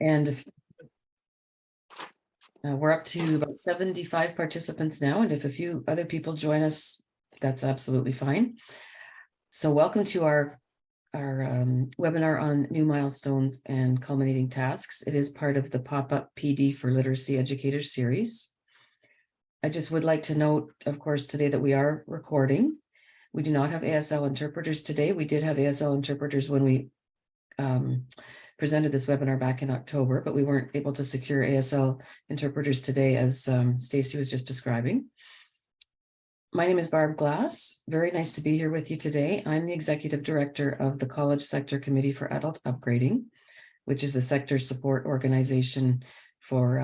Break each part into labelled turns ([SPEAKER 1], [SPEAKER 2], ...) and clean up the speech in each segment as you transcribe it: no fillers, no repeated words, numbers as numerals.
[SPEAKER 1] And if, we're up to about 75 participants now, and if a few other people join us, that's absolutely fine. So welcome to our webinar on new milestones and culminating tasks. It is part of the pop-up PD for Literacy Educators series. I just would like to note, of course, today that we are recording. We do not have ASL interpreters today. We did have ASL interpreters when we presented this webinar back in October, but we weren't able to secure ASL interpreters today, as Stacy was just describing. My name is Barb Glass. Very nice to be here with you today. I'm the Executive Director of the College Sector Committee for Adult Upgrading, which is the sector support organization for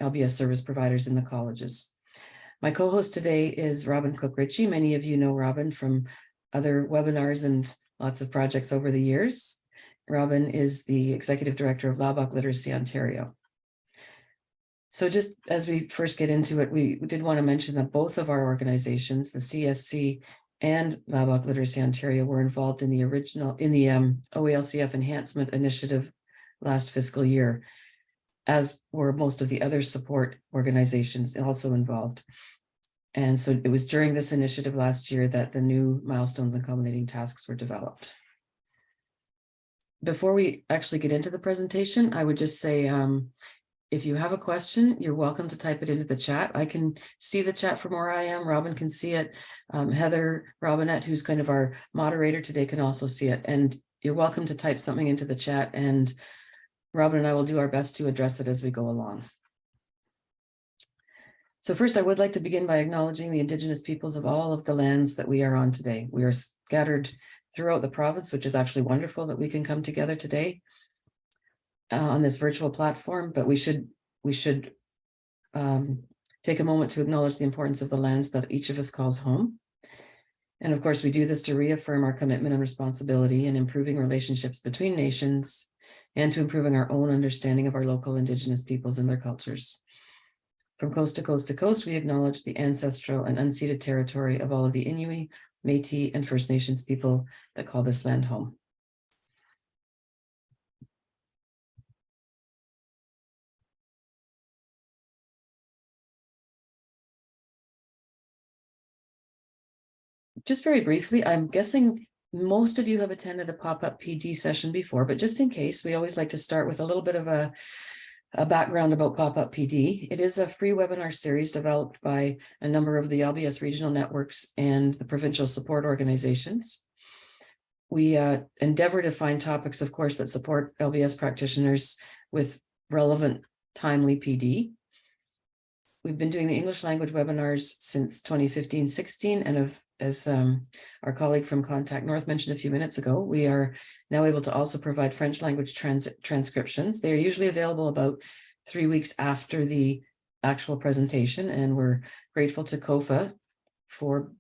[SPEAKER 1] LBS service providers in the colleges. My co-host today is Robin Cook-Ritchie. Many of you know Robin from other webinars and lots of projects over the years. Robin is the Executive Director of Laubach Literacy Ontario. So just as we first get into it, we did want to mention that both of our organizations, the CSC and Laubach Literacy Ontario, were involved in the OALCF Enhancement Initiative last fiscal year, as were most of the other support organizations also involved. And so it was during this initiative last year that the new Milestones and Culminating Tasks were developed. Before we actually get into the presentation, I would just say, if you have a question, you're welcome to type it into the chat. I can see the chat from where I am. Robin can see it. Heather Robinette, who's kind of our moderator today, can also see it. And you're welcome to type something into the chat, and Robin and I will do our best to address it as we go along. So first, I would like to begin by acknowledging the Indigenous peoples of all of the lands that we are on today. We are scattered throughout the province, which is actually wonderful that we can come together today on this virtual platform, but we should take a moment to acknowledge the importance of the lands that each of us calls home. And of course, we do this to reaffirm our commitment and responsibility in improving relationships between nations and to improving our own understanding of our local Indigenous peoples and their cultures. From coast to coast to coast, we acknowledge the ancestral and unceded territory of all of the Inuit, Métis, and First Nations people that call this land home. Just very briefly, I'm guessing most of you have attended a pop-up PD session before, but just in case, we always like to start with a little bit of a background about pop-up PD. It is a free webinar series developed by a number of the LBS regional networks and the provincial support organizations. We endeavor to find topics, of course, that support LBS practitioners with relevant, timely PD. We've been doing the English language webinars since 2015-16, and as our colleague from Contact North mentioned a few minutes ago, we are now able to also provide French language transcriptions. They are usually available about 3 weeks after the actual presentation, and we're grateful to COFA for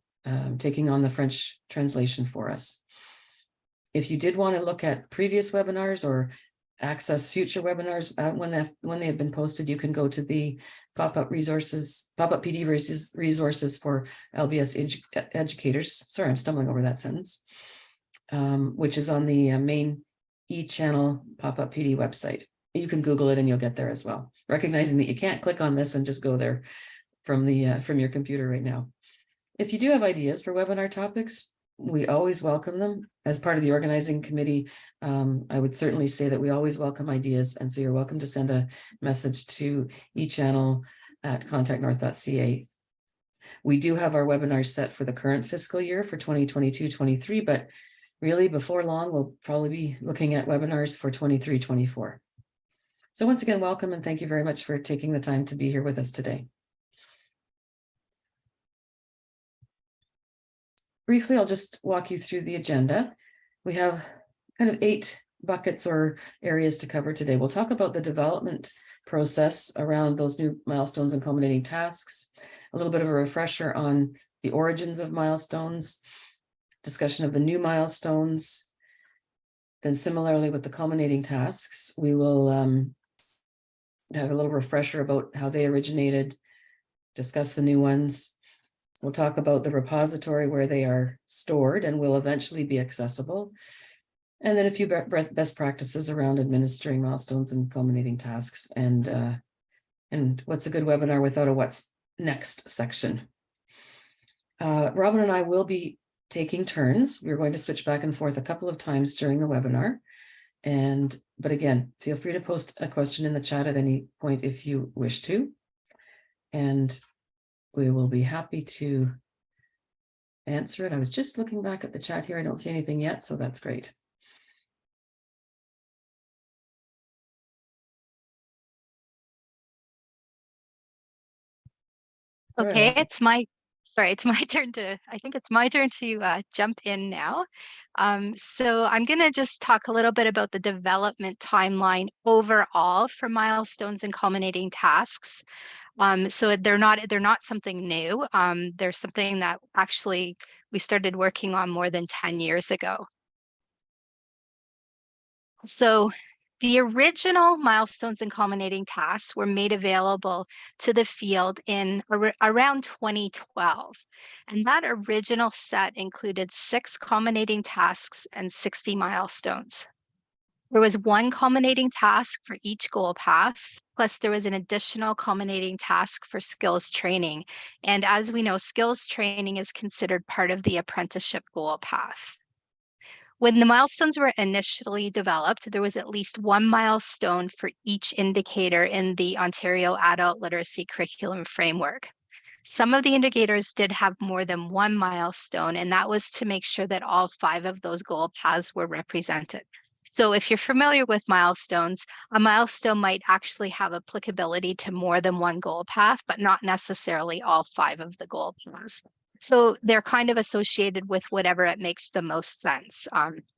[SPEAKER 1] taking on the French translation for us. If you did want to look at previous webinars or access future webinars when they have been posted, you can go to the pop-up PD resources for LBS educators. Sorry, I'm stumbling over that sentence, which is on the main e-channel pop-up PD website. You can Google it and you'll get there as well, recognizing that you can't click on this and just go there from your computer right now. If you do have ideas for webinar topics, we always welcome them. As part of the organizing committee, I would certainly say that we always welcome ideas, and so you're welcome to send a message to echannel@contactnorth.ca. We do have our webinars set for the current fiscal year for 2022-23, but really before long, we'll probably be looking at webinars for 23-24. So once again, welcome, and thank you very much for taking the time to be here with us today. Briefly, I'll just walk you through the agenda. We have kind of 8 buckets or areas to cover today. We'll talk about the development process around those new milestones and culminating tasks, a little bit of a refresher on the origins of milestones, discussion of the new milestones. Then similarly with the culminating tasks, we will have a little refresher about how they originated, discuss the new ones. We'll talk about the repository where they are stored and will eventually be accessible. And then a few best practices around administering milestones and culminating tasks, and what's a good webinar without a what's next section. Robin and I will be taking turns. We're going to switch back and forth a couple of times during the webinar. But again, feel free to post a question in the chat at any point if you wish to. And we will be happy to answer it. I was just looking back at the chat here. I don't see anything yet, so that's great.
[SPEAKER 2] Okay,
[SPEAKER 1] right, awesome.
[SPEAKER 2] it's my turn to, I think it's my turn to jump in now. So I'm going to just talk a little bit about the development timeline overall for milestones and culminating tasks. So they're not something new. They're something that actually we started working on more than 10 years ago. So the original milestones and culminating tasks were made available to the field in around 2012. And that original set included 6 culminating tasks and 60 milestones. There was one culminating task for each goal path, plus there was an additional culminating task for skills training. And as we know, skills training is considered part of the apprenticeship goal path. When the milestones were initially developed, there was at least one milestone for each indicator in the Ontario Adult Literacy Curriculum Framework. Some of the indicators did have more than one milestone, and that was to make sure that all 5 of those goal paths were represented. So if you're familiar with milestones, a milestone might actually have applicability to more than one goal path, but not necessarily all 5 of the goal paths. So they're kind of associated with whatever it makes the most sense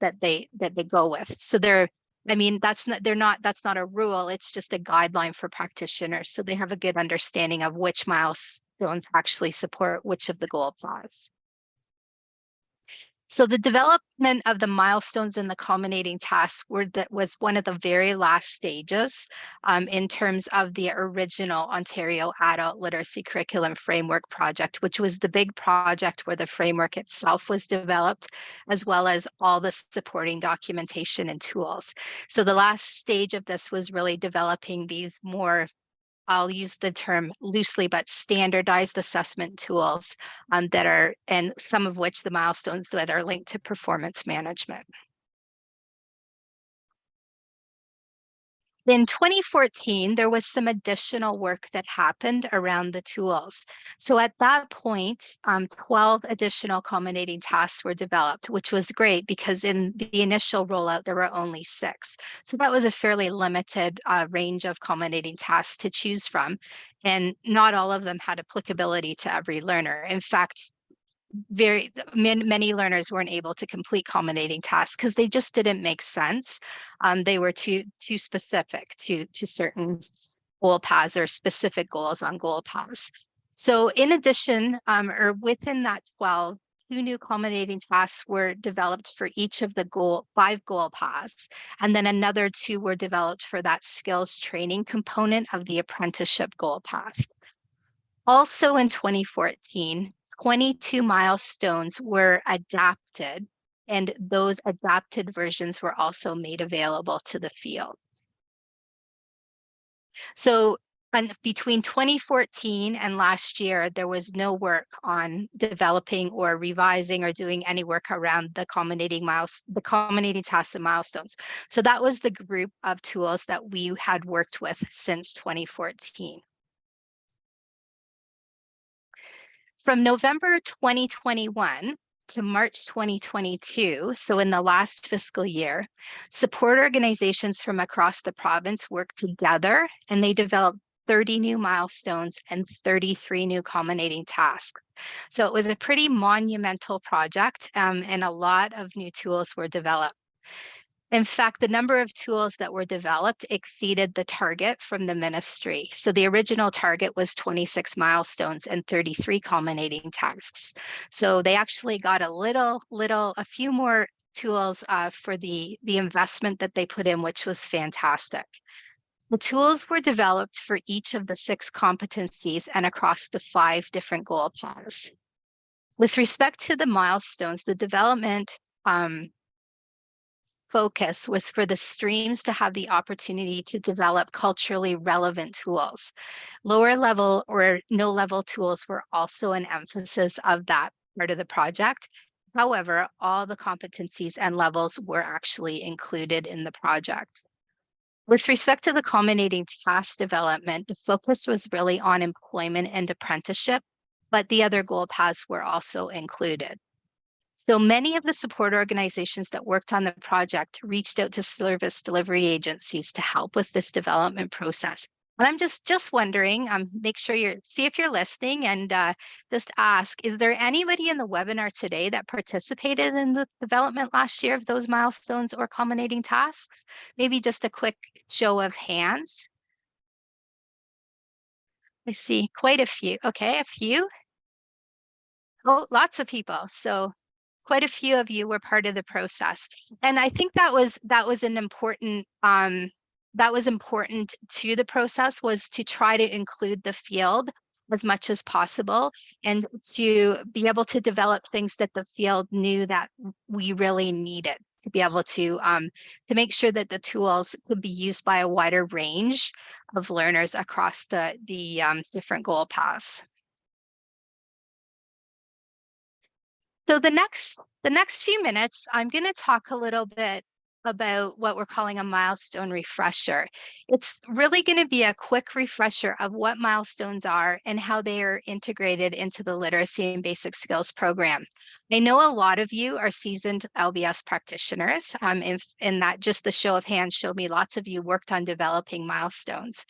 [SPEAKER 2] that they go with. So that's not a rule. It's just a guideline for practitioners. So they have a good understanding of which milestones actually support which of the goal paths. So the development of the milestones and the culminating tasks was one of the very last stages in terms of the original Ontario Adult Literacy Curriculum Framework project, which was the big project where the framework itself was developed, as well as all the supporting documentation and tools. So the last stage of this was really developing these more, I'll use the term loosely, but standardized assessment tools and some of which the milestones that are linked to performance management. In 2014, there was some additional work that happened around the tools. So at that point, 12 additional culminating tasks were developed, which was great because in the initial rollout, there were only 6. So that was a fairly limited range of culminating tasks to choose from. And not all of them had applicability to every learner. In fact, many learners weren't able to complete culminating tasks because they just didn't make sense. They were too specific to certain goal paths or specific goals on goal paths. So in addition, or within that 12, 2 new culminating tasks were developed for each of the 5 goal paths, and then another 2 were developed for that skills training component of the apprenticeship goal path. Also in 2014, 22 milestones were adapted, and those adapted versions were also made available to the field. So between 2014 and last year, there was no work on developing or revising or doing any work around the culminating tasks and milestones. So that was the group of tools that we had worked with since 2014. From November 2021 to March 2022, so in the last fiscal year, support organizations from across the province worked together and they developed 30 new milestones and 33 new culminating tasks. So it was a pretty monumental project and a lot of new tools were developed. In fact, the number of tools that were developed exceeded the target from the ministry. So the original target was 26 milestones and 33 culminating tasks. So they actually got a few more tools for the investment that they put in, which was fantastic. The tools were developed for each of the 6 competencies and across the 5 different goal paths. With respect to the milestones, the development focus was for the streams to have the opportunity to develop culturally relevant tools. Lower level or no level tools were also an emphasis of that part of the project. However, all the competencies and levels were actually included in the project. With respect to the culminating task development, the focus was really on employment and apprenticeship, but the other goal paths were also included. So many of the support organizations that worked on the project reached out to service delivery agencies to help with this development process. And I'm just wondering, make sure see if you're listening and just ask, is there anybody in the webinar today that participated in the development last year of those milestones or culminating tasks? Maybe just a quick show of hands. I see quite a few. Okay, a few. Oh, lots of people. So quite a few of you were part of the process. And I think that was an important that was important to the process, was to try to include the field as much as possible and to be able to develop things that the field knew that we really needed to be able to make sure that the tools could be used by a wider range of learners across the different goal paths. So the next few minutes, I'm going to talk a little bit about what we're calling a milestone refresher. It's really going to be a quick refresher of what milestones are and how they are integrated into the Literacy and Basic Skills program. I know a lot of you are seasoned LBS practitioners, and that just the show of hands showed me lots of you worked on developing milestones.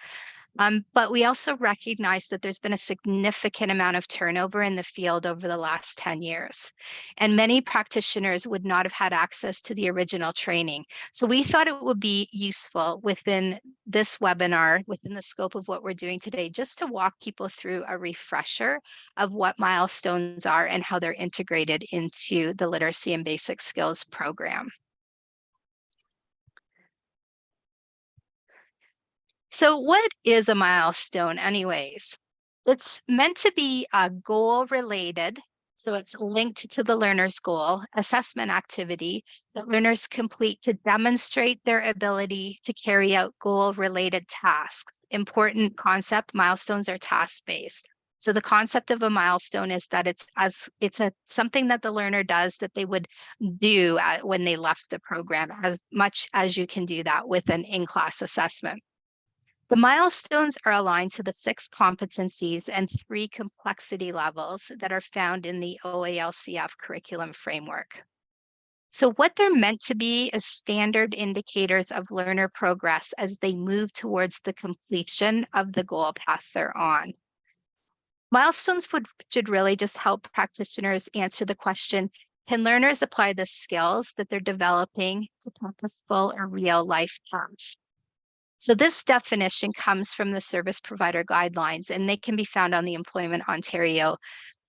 [SPEAKER 2] But we also recognize that there's been a significant amount of turnover in the field over the last 10 years, and many practitioners would not have had access to the original training. So we thought it would be useful within this webinar, within the scope of what we're doing today, just to walk people through a refresher of what milestones are and how they're integrated into the Literacy and Basic Skills program. So what is a milestone anyways? It's meant to be a goal related, so it's linked to the learner's goal, assessment activity that learners complete to demonstrate their ability to carry out goal related tasks. Important concept, milestones are task based. So the concept of a milestone is that it's something that the learner does that they would do when they left the program, as much as you can do that with an in-class assessment. The milestones are aligned to the 6 competencies and 3 complexity levels that are found in the OALCF curriculum framework. So what they're meant to be is standard indicators of learner progress as they move towards the completion of the goal path they're on. Milestones should really just help practitioners answer the question, can learners apply the skills that they're developing to purposeful or real life tasks? So this definition comes from the service provider guidelines, and they can be found on the Employment Ontario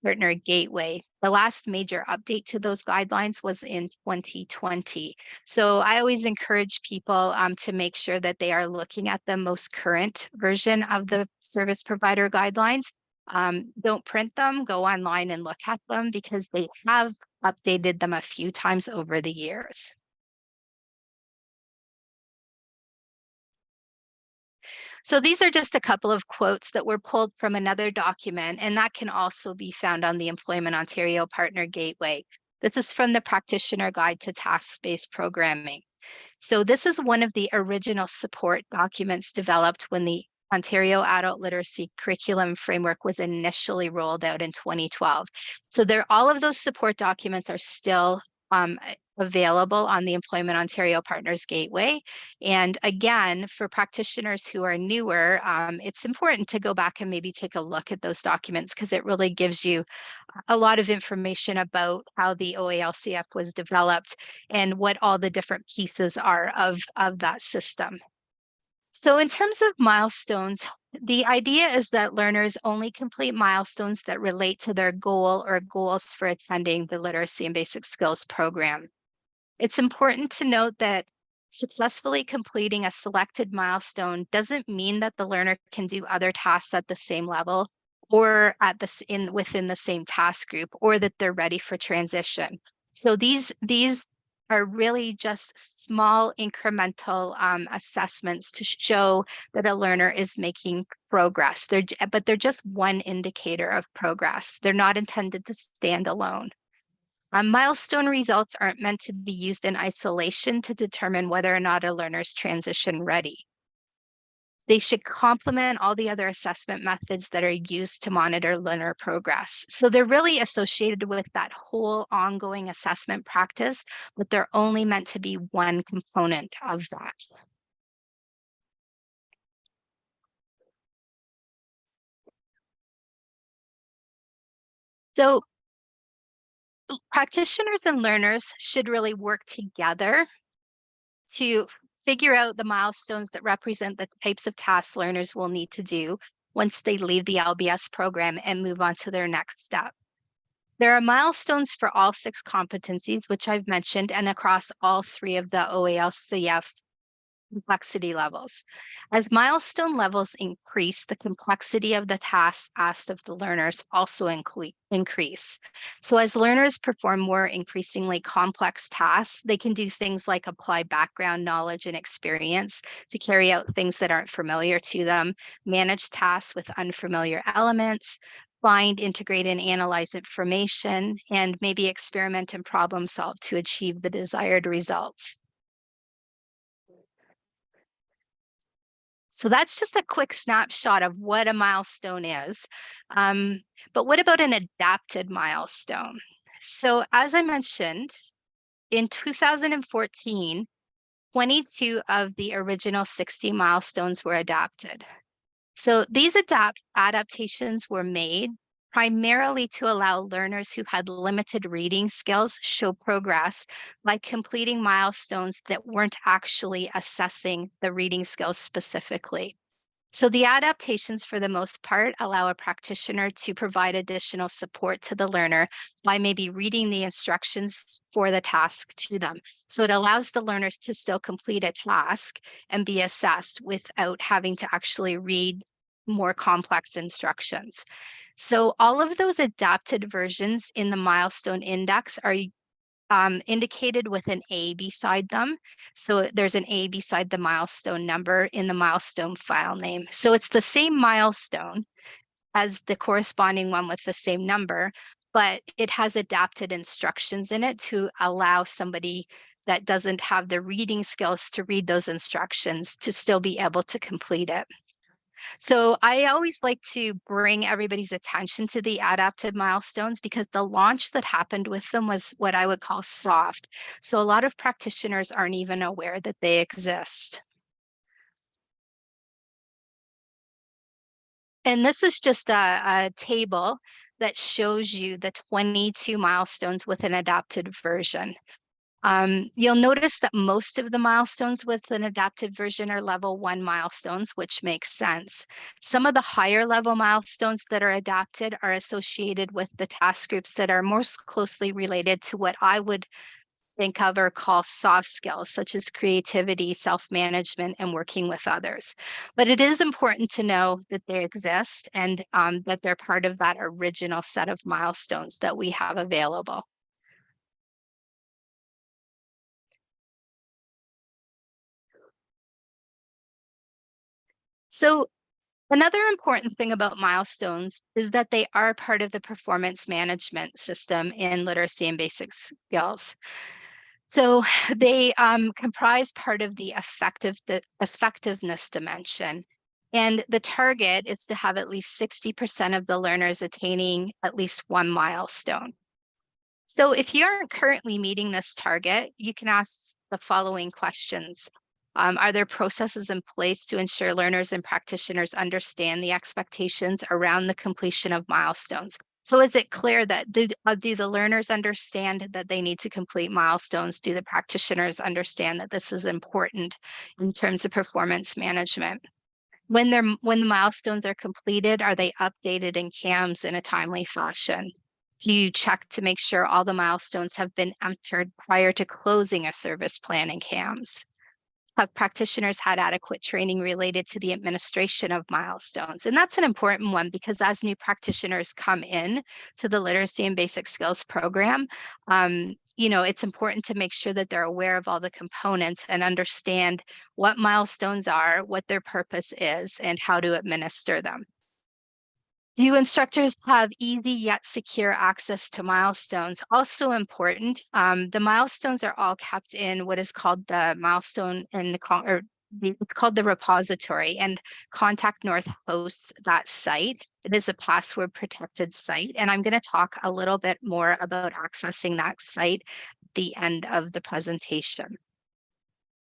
[SPEAKER 2] Partner Gateway. The last major update to those guidelines was in 2020. So I always encourage people to make sure that they are looking at the most current version of the service provider guidelines. Don't print them, go online and look at them, because they have updated them a few times over the years. So these are just a couple of quotes that were pulled from another document, and that can also be found on the Employment Ontario Partner Gateway. This is from the Practitioner Guide to Task-Based Programming. So this is one of the original support documents developed when the Ontario Adult Literacy Curriculum Framework was initially rolled out in 2012. So all of those support documents are still available on the Employment Ontario Partners Gateway. And again, for practitioners who are newer, it's important to go back and maybe take a look at those documents, because it really gives you a lot of information about how the OALCF was developed and what all the different pieces are of that system. So in terms of milestones, the idea is that learners only complete milestones that relate to their goal or goals for attending the Literacy and Basic Skills program. It's important to note that successfully completing a selected milestone doesn't mean that the learner can do other tasks at the same level or within the same task group, or that they're ready for transition. So these are really just small incremental assessments to show that a learner is making progress. But they're just one indicator of progress. They're not intended to stand alone. Milestone results aren't meant to be used in isolation to determine whether or not a learner's transition ready. They should complement all the other assessment methods that are used to monitor learner progress. So they're really associated with that whole ongoing assessment practice, but they're only meant to be one component of that. So practitioners and learners should really work together to figure out the milestones that represent the types of tasks learners will need to do once they leave the LBS program and move on to their next step. There are milestones for all 6 competencies, which I've mentioned, and across all 3 of the OALCF complexity levels. As milestone levels increase, the complexity of the tasks asked of the learners also increase. So as learners perform more increasingly complex tasks, they can do things like apply background knowledge and experience to carry out things that aren't familiar to them, manage tasks with unfamiliar elements, find, integrate, and analyze information, and maybe experiment and problem solve to achieve the desired results. So that's just a quick snapshot of what a milestone is. But what about an adapted milestone? So as I mentioned, in 2014, 22 of the original 60 milestones were adapted. So these adaptations were made primarily to allow learners who had limited reading skills show progress by completing milestones that weren't actually assessing the reading skills specifically. So the adaptations, for the most part, allow a practitioner to provide additional support to the learner by maybe reading the instructions for the task to them. So it allows the learners to still complete a task and be assessed without having to actually read more complex instructions. So all of those adapted versions in the milestone index are indicated with an A beside them. So there's an A beside the milestone number in the milestone file name. So it's the same milestone as the corresponding one with the same number, but it has adapted instructions in it to allow somebody that doesn't have the reading skills to read those instructions to still be able to complete it. So I always like to bring everybody's attention to the adapted milestones because the launch that happened with them was what I would call soft. So a lot of practitioners aren't even aware that they exist. And this is just a table that shows you the 22 milestones with an adapted version. You'll notice that most of the milestones with an adapted version are level 1 milestones, which makes sense. Some of the higher level milestones that are adapted are associated with the task groups that are most closely related to what I would think of or call soft skills, such as creativity, self-management, and working with others. But it is important to know that they exist and that they're part of that original set of milestones that we have available. So another important thing about milestones is that they are part of the performance management system in literacy and basic skills. So they comprise part of the effectiveness dimension. And the target is to have at least 60% of the learners attaining at least one milestone. So if you aren't currently meeting this target, you can ask the following questions. Are there processes in place to ensure learners and practitioners understand the expectations around the completion of milestones? So is it clear that do the learners understand that they need to complete milestones? Do the practitioners understand that this is important in terms of performance management? When the milestones are completed, are they updated in CAMS in a timely fashion? Do you check to make sure all the milestones have been entered prior to closing a service plan in CAMS? have practitioners had adequate training related to the administration of milestones? And that's an important one because as new practitioners come in to the Literacy and Basic Skills program, it's important to make sure that they're aware of all the components and understand what milestones are, what their purpose is, and how to administer them. Do instructors have easy yet secure access to milestones? Also important. The milestones are all kept in what is called the milestone it's called the repository, and Contact North hosts that site. It is a password protected site, and I'm going to talk a little bit more about accessing that site at the end of the presentation.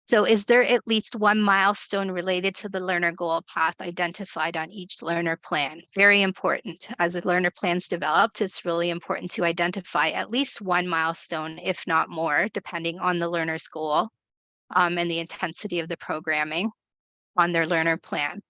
[SPEAKER 2] So is there at least one milestone related to the learner goal path identified on each learner plan? Very important. As the learner plan's developed, it's really important to identify at least one milestone, if not more, depending on the learner's goal and the intensity of the programming on their learner plan.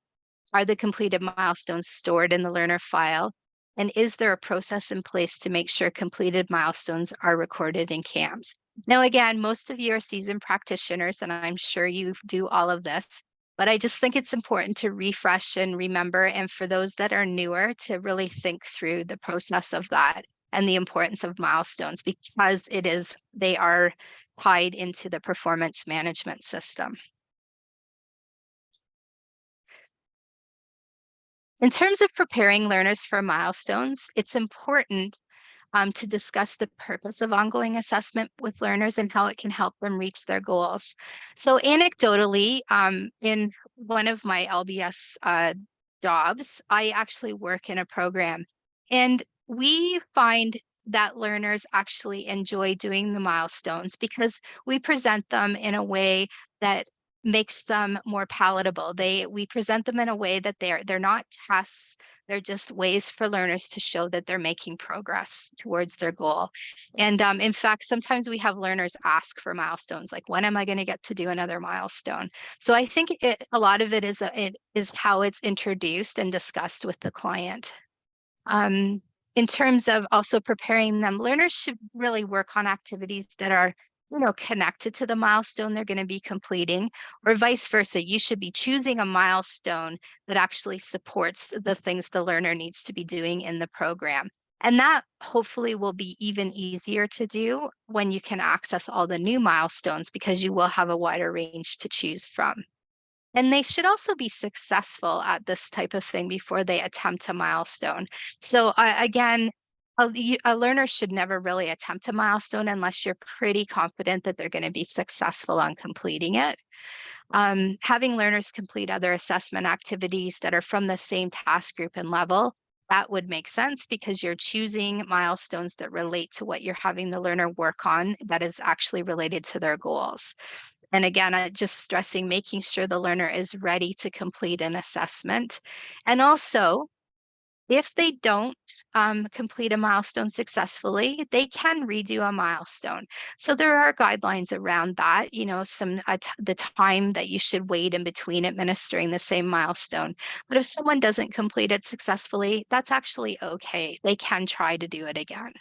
[SPEAKER 2] Are the completed milestones stored in the learner file? And is there a process in place to make sure completed milestones are recorded in CAMS? Now, again, most of you are seasoned practitioners, and I'm sure you do all of this, but I just think it's important to refresh and remember, and for those that are newer, to really think through the process of that and the importance of milestones, because they are tied into the performance management system. In terms of preparing learners for milestones, it's important to discuss the purpose of ongoing assessment with learners and how it can help them reach their goals. So anecdotally, in one of my LBS jobs, I actually work in a program, and we find that learners actually enjoy doing the milestones because we present them in a way that makes them more palatable. We present them in a way that they're not tests, they're just ways for learners to show that they're making progress towards their goal. And in fact, sometimes we have learners ask for milestones, like, when am I going to get to do another milestone? So I think a lot of it is how it's introduced and discussed with the client. In terms of also preparing them, learners should really work on activities that are connected to the milestone they're going to be completing, or vice versa. You should be choosing a milestone that actually supports the things the learner needs to be doing in the program. And that hopefully will be even easier to do when you can access all the new milestones, because you will have a wider range to choose from. And they should also be successful at this type of thing before they attempt a milestone. So again, a learner should never really attempt a milestone unless you're pretty confident that they're going to be successful on completing it. Having learners complete other assessment activities that are from the same task group and level, that would make sense because you're choosing milestones that relate to what you're having the learner work on that is actually related to their goals. And again, just stressing, making sure the learner is ready to complete an assessment. And also, if they don't complete a milestone successfully, they can redo a milestone. So there are guidelines around that, the time that you should wait in between administering the same milestone. But if someone doesn't complete it successfully, that's actually okay. They can try to do it again.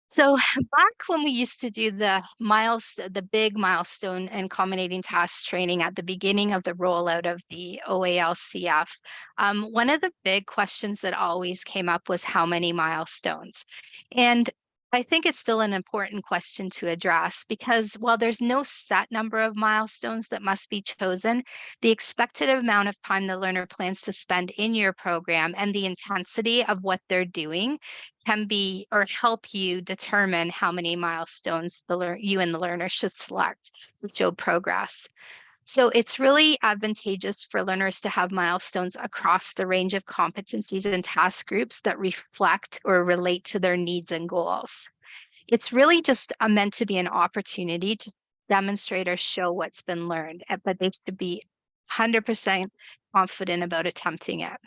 [SPEAKER 2] So back when we used to do the big milestone and culminating tasks training at the beginning of the rollout of the OALCF, one of the big questions that always came up was how many milestones? And I think it's still an important question to address because while there's no set number of milestones that must be chosen, the expected amount of time the learner plans to spend in your program and the intensity of what they're doing can be or help you determine how many milestones you and the learner should select to show progress. So it's really advantageous for learners to have milestones across the range of competencies and task groups that reflect or relate to their needs and goals. It's really just meant to be an opportunity to demonstrate or show what's been learned, but they should be 100% confident about attempting it.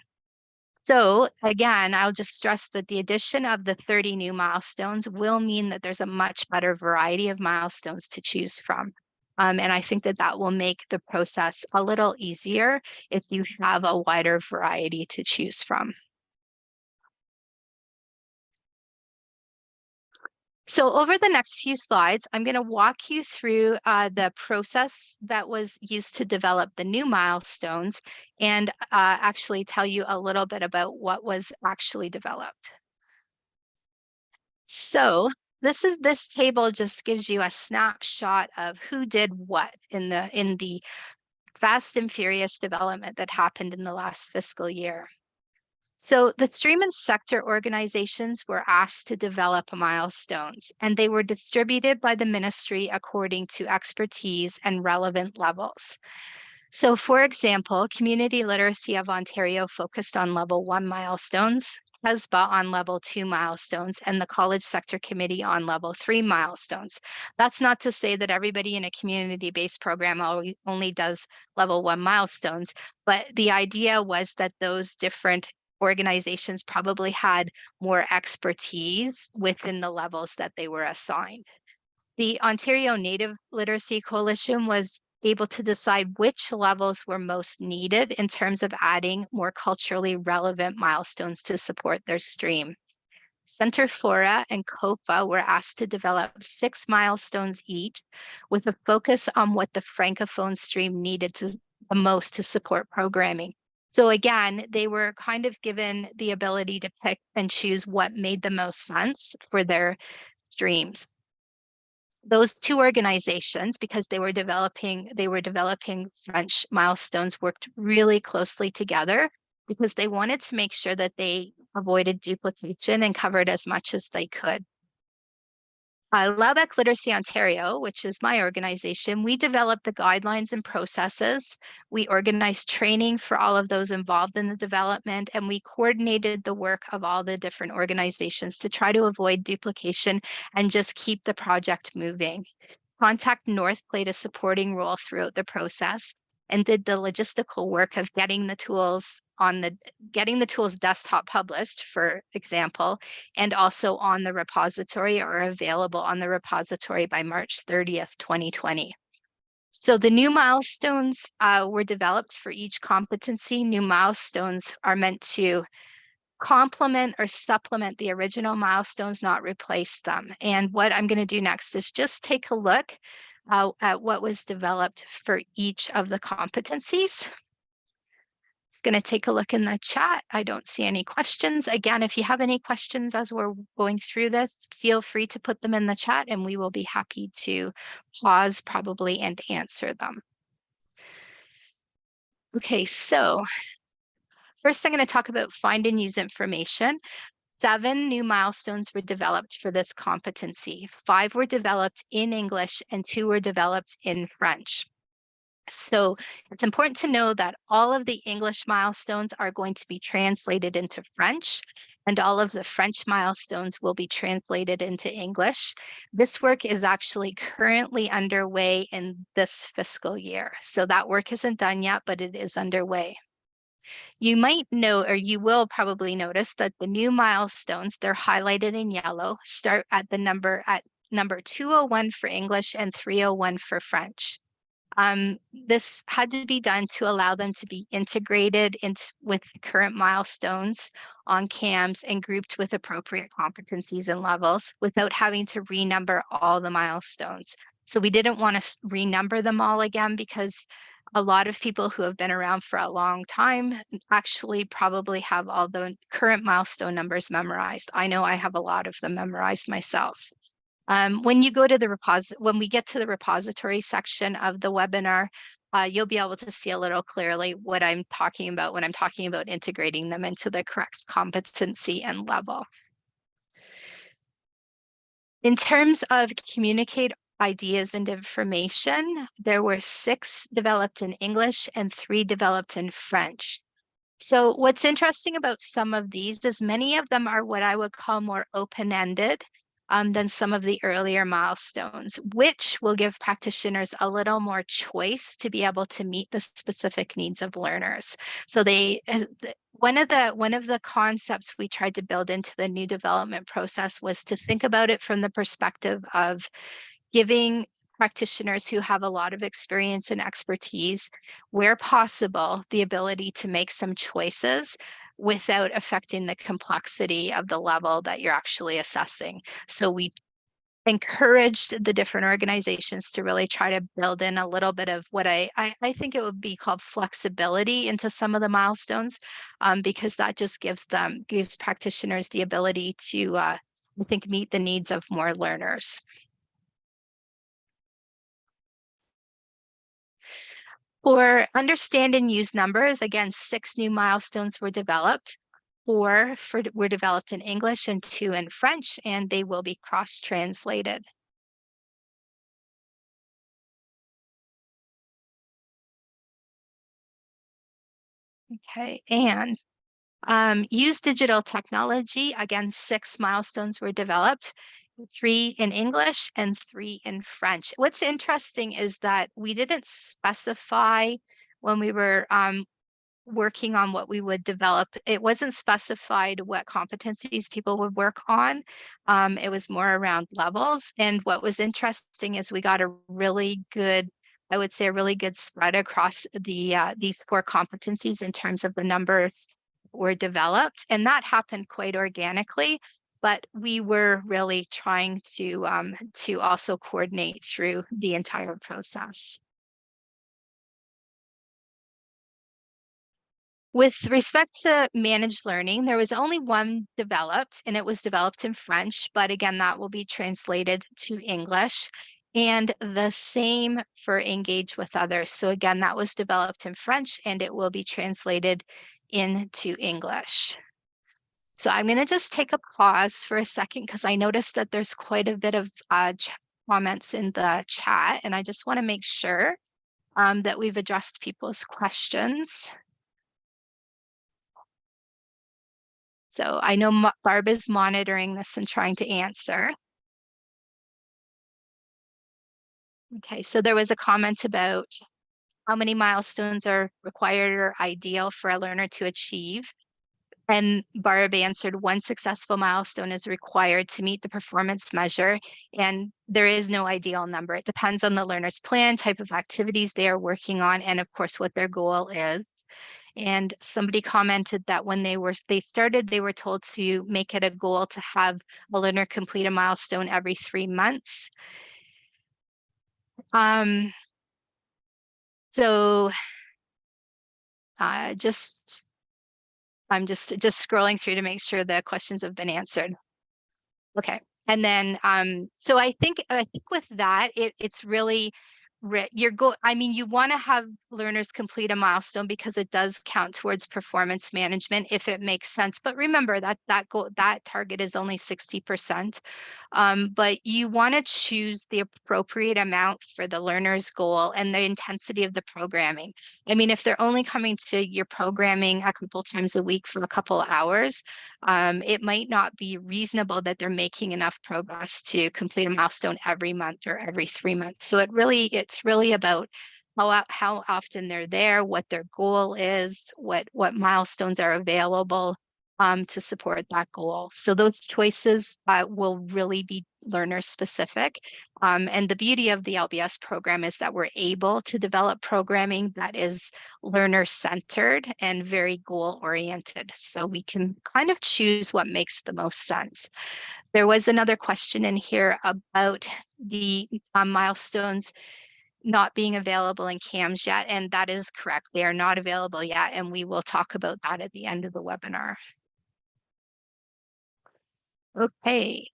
[SPEAKER 2] So again, I'll just stress that the addition of the 30 new milestones will mean that there's a much better variety of milestones to choose from. And I think that will make the process a little easier if you have a wider variety to choose from. So over the next few slides, I'm going to walk you through the process that was used to develop the new milestones and actually tell you a little bit about what was actually developed. So this table just gives you a snapshot of who did what in the fast and furious development that happened in the last fiscal year. So the stream and sector organizations were asked to develop milestones, and they were distributed by the ministry according to expertise and relevant levels. So for example, Community Literacy of Ontario focused on level 1 milestones, CESBA on level 2 milestones, and the College Sector Committee on level 3 milestones. That's not to say that everybody in a community-based program only does level 1 milestones, but the idea was that those different organizations probably had more expertise within the levels that they were assigned. The Ontario Native Literacy Coalition was able to decide which levels were most needed in terms of adding more culturally relevant milestones to support their stream. Centre Flora and COPA were asked to develop 6 milestones each, with a focus on what the Francophone stream needed the most to support programming. So again, they were kind of given the ability to pick and choose what made the most sense for their streams. Those two organizations, because they were developing French milestones, worked really closely together because they wanted to make sure that they avoided duplication and covered as much as they could. LBS Literacy Ontario, which is my organization, we developed the guidelines and processes. We organized training for all of those involved in the development, and we coordinated the work of all the different organizations to try to avoid duplication and just keep the project moving. Contact North played a supporting role throughout the process and did the logistical work of getting the tools desktop published, for example, and also on the repository or available on the repository by March 30th, 2020. So the new milestones were developed for each competency. New milestones are meant to complement or supplement the original milestones, not replace them. And what I'm going to do next is just take a look at what was developed for each of the competencies. It's going to take a look in the chat. I don't see any questions. Again, if you have any questions as we're going through this, feel free to put them in the chat and we will be happy to pause probably and answer them. Okay, so first I'm going to talk about find and use information. 7 new milestones were developed for this competency. 5 were developed in English and 2 were developed in French. So it's important to know that all of the English milestones are going to be translated into French, and all of the French milestones will be translated into English. This work is actually currently underway in this fiscal year. So that work isn't done yet, but it is underway. You might know, or you will probably notice that the new milestones, they're highlighted in yellow, start at number 201 for English and 301 for French. This had to be done to allow them to be integrated with current milestones on CAMS and grouped with appropriate competencies and levels without having to renumber all the milestones. So we didn't want to renumber them all again because a lot of people who have been around for a long time actually probably have all the current milestone numbers memorized. I know I have a lot of them memorized myself. When we get to the repository section of the webinar, you'll be able to see a little clearly what I'm talking about when I'm talking about integrating them into the correct competency and level. In terms of communicate ideas and information, there were 6 developed in English and 3 developed in French. So what's interesting about some of these is many of them are what I would call more open-ended than some of the earlier milestones, which will give practitioners a little more choice to be able to meet the specific needs of learners. So one of the concepts we tried to build into the new development process was to think about it from the perspective of giving practitioners who have a lot of experience and expertise, where possible, the ability to make some choices without affecting the complexity of the level that you're actually assessing. So we encouraged the different organizations to really try to build in a little bit of what I think it would be called flexibility into some of the milestones, because that just gives practitioners the ability to, I think, meet the needs of more learners. For understand and use numbers, again, 6 new milestones were developed. 4 were developed in English and 2 in French, and they will be cross-translated. Okay, and use digital technology. Again, 6 milestones were developed, 3 in English and 3 in French. What's interesting is that we didn't specify when we were working on what we would develop. It wasn't specified what competencies people would work on. It was more around levels. And what was interesting is we got a really good, I would say, a really good spread across these 4 competencies in terms of the numbers were developed. And that happened quite organically. But we were really trying to also coordinate through the entire process. With respect to managed learning, there was only one developed, and it was developed in French, but again, that will be translated to English. And the same for engage with others. So again, that was developed in French, and it will be translated into English. So I'm going to just take a pause for a second because I noticed that there's quite a bit of comments in the chat, and I just want to make sure that we've addressed people's questions. So I know Barb is monitoring this and trying to answer. Okay, so there was a comment about how many milestones are required or ideal for a learner to achieve. And Barb answered 1 successful milestone is required to meet the performance measure. And there is no ideal number. It depends on the learner's plan, type of activities they are working on, and of course, what their goal is. And somebody commented that when they were told to make it a goal to have a learner complete a milestone every 3 months. So I'm just scrolling through to make sure the questions have been answered. Okay. And then, so I think with that, it's really your goal. I mean, you want to have learners complete a milestone because it does count towards performance management if it makes sense. But remember that target is only 60%. But you want to choose the appropriate amount for the learner's goal and the intensity of the programming. I mean, if they're only coming to your programming a couple times a week for a couple of hours, it might not be reasonable that they're making enough progress to complete a milestone every month or every 3 months. So it's really about how often they're there, what their goal is, what milestones are available to support that goal. So those choices will really be learner specific. And the beauty of the LBS program is that we're able to develop programming that is learner centered and very goal oriented. So we can kind of choose what makes the most sense. There was another question in here about the milestones not being available in CAMS yet, and that is correct. They are not available yet, and we will talk about that at the end of the webinar. Okay.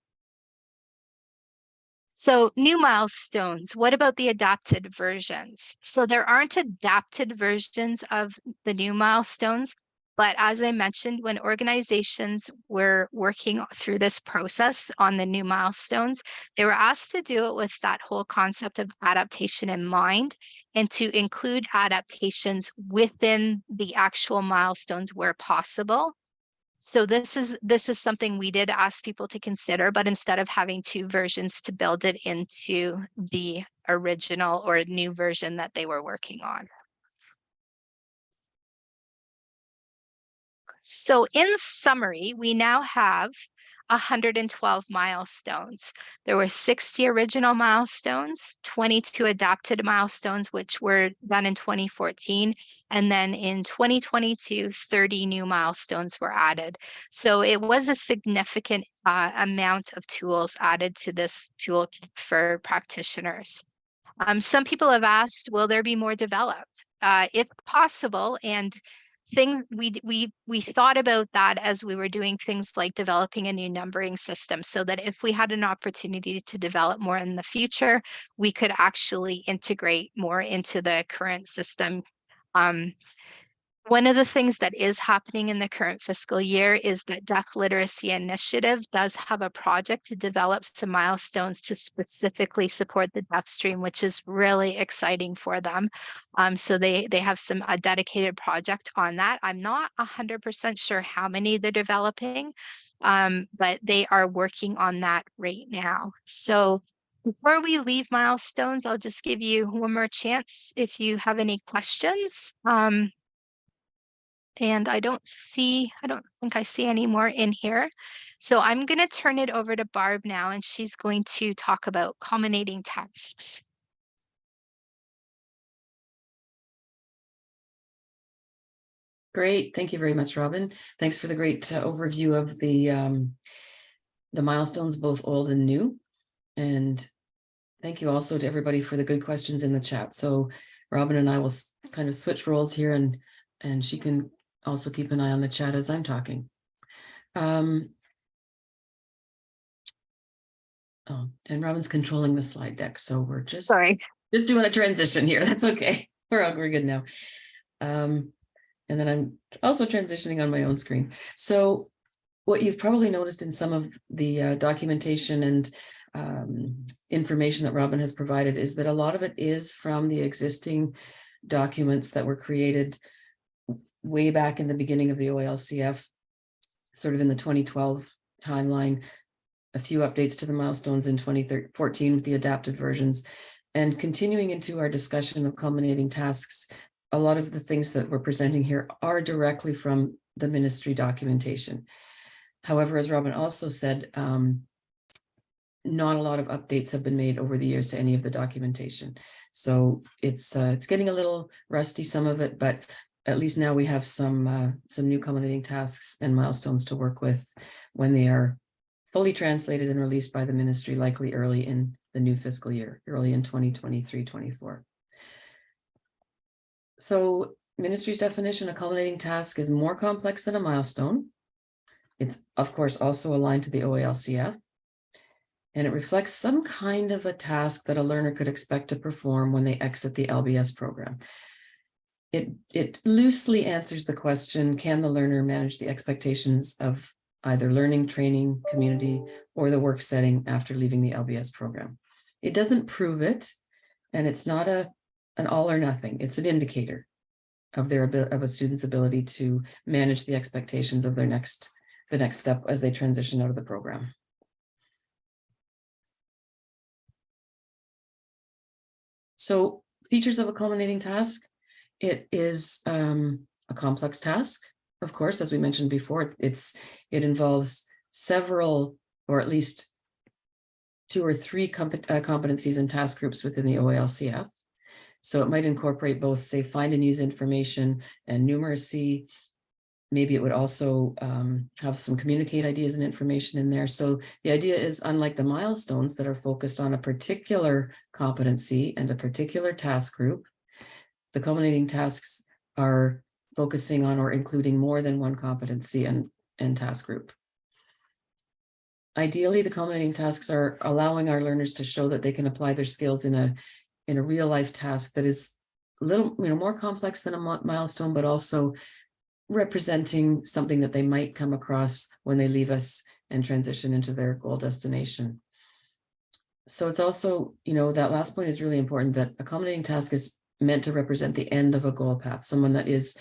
[SPEAKER 2] So new milestones, what about the adapted versions? So there aren't adapted versions of the new milestones, but as I mentioned, when organizations were working through this process on the new milestones, they were asked to do it with that whole concept of adaptation in mind and to include adaptations within the actual milestones where possible. So this is something we did ask people to consider, but instead of having 2 versions, to build it into the original or new version that they were working on. So in summary, we now have 112 milestones. There were 60 original milestones, 22 adapted milestones, which were done in 2014. And then in 2022, 30 new milestones were added. So it was a significant amount of tools added to this toolkit for practitioners. Some people have asked, will there be more developed? It's possible, and we thought about that as we were doing things like developing a new numbering system, so that if we had an opportunity to develop more in the future, we could actually integrate more into the current system. One of the things that is happening in the current fiscal year is that Deaf Literacy Initiative does have a project to develop some milestones to specifically support the deaf stream, which is really exciting for them. So they have a dedicated project on that. I'm not 100% sure how many they're developing, but they are working on that right now. So before we leave milestones, I'll just give you one more chance if you have any questions. And I don't think I see any more in here. So I'm going to turn it over to Barb now, and she's going to talk about culminating tasks.
[SPEAKER 1] Great. Thank you very much, Robin. Thanks for the great overview of the milestones, both old and new. And thank you also to everybody for the good questions in the chat. So Robin and I will kind of switch roles here, and she can also keep an eye on the chat as I'm talking. Oh, and Robin's controlling the slide deck, so we're just doing a transition here. That's okay. We're good now. And then I'm also transitioning on my own screen. So what you've probably noticed in some of the documentation and information that Robin has provided is that a lot of it is from the existing documents that were created way back in the beginning of the OLCF, sort of in the 2012 timeline, a few updates to the milestones in 2014 with the adapted versions, and continuing into our discussion of culminating tasks. A lot of the things that we're presenting here are directly from the ministry documentation. However, as Robin also said, not a lot of updates have been made over the years to any of the documentation. So it's getting a little rusty, some of it, but at least now we have some new culminating tasks and milestones to work with when they are fully translated and released by the ministry, likely early in the new fiscal year, early in 2023-24. So ministry's definition of culminating task is more complex than a milestone. It's, of course, also aligned to the OALCF, and it reflects some kind of a task that a learner could expect to perform when they exit the LBS program. It loosely answers the question, can the learner manage the expectations of either learning, training, community, or the work setting after leaving the LBS program? It doesn't prove it, and it's not an all or nothing. It's an indicator of a student's ability to manage the expectations of the next step as they transition out of the program. So, features of a culminating task. It is a complex task, of course, as we mentioned before. It involves several, or at least 2 or 3 competencies and task groups within the OALCF. So it might incorporate both, say, find and use information and numeracy. Maybe it would also have some communicate ideas and information in there. So the idea is, unlike the milestones that are focused on a particular competency and a particular task group, the culminating tasks are focusing on or including more than one competency and task group. Ideally, the culminating tasks are allowing our learners to show that they can apply their skills in a real life task that is a little more complex than a milestone, but also representing something that they might come across when they leave us and transition into their goal destination. So it's also, that last point is really important, that a culminating task is meant to represent the end of a goal path, someone that is,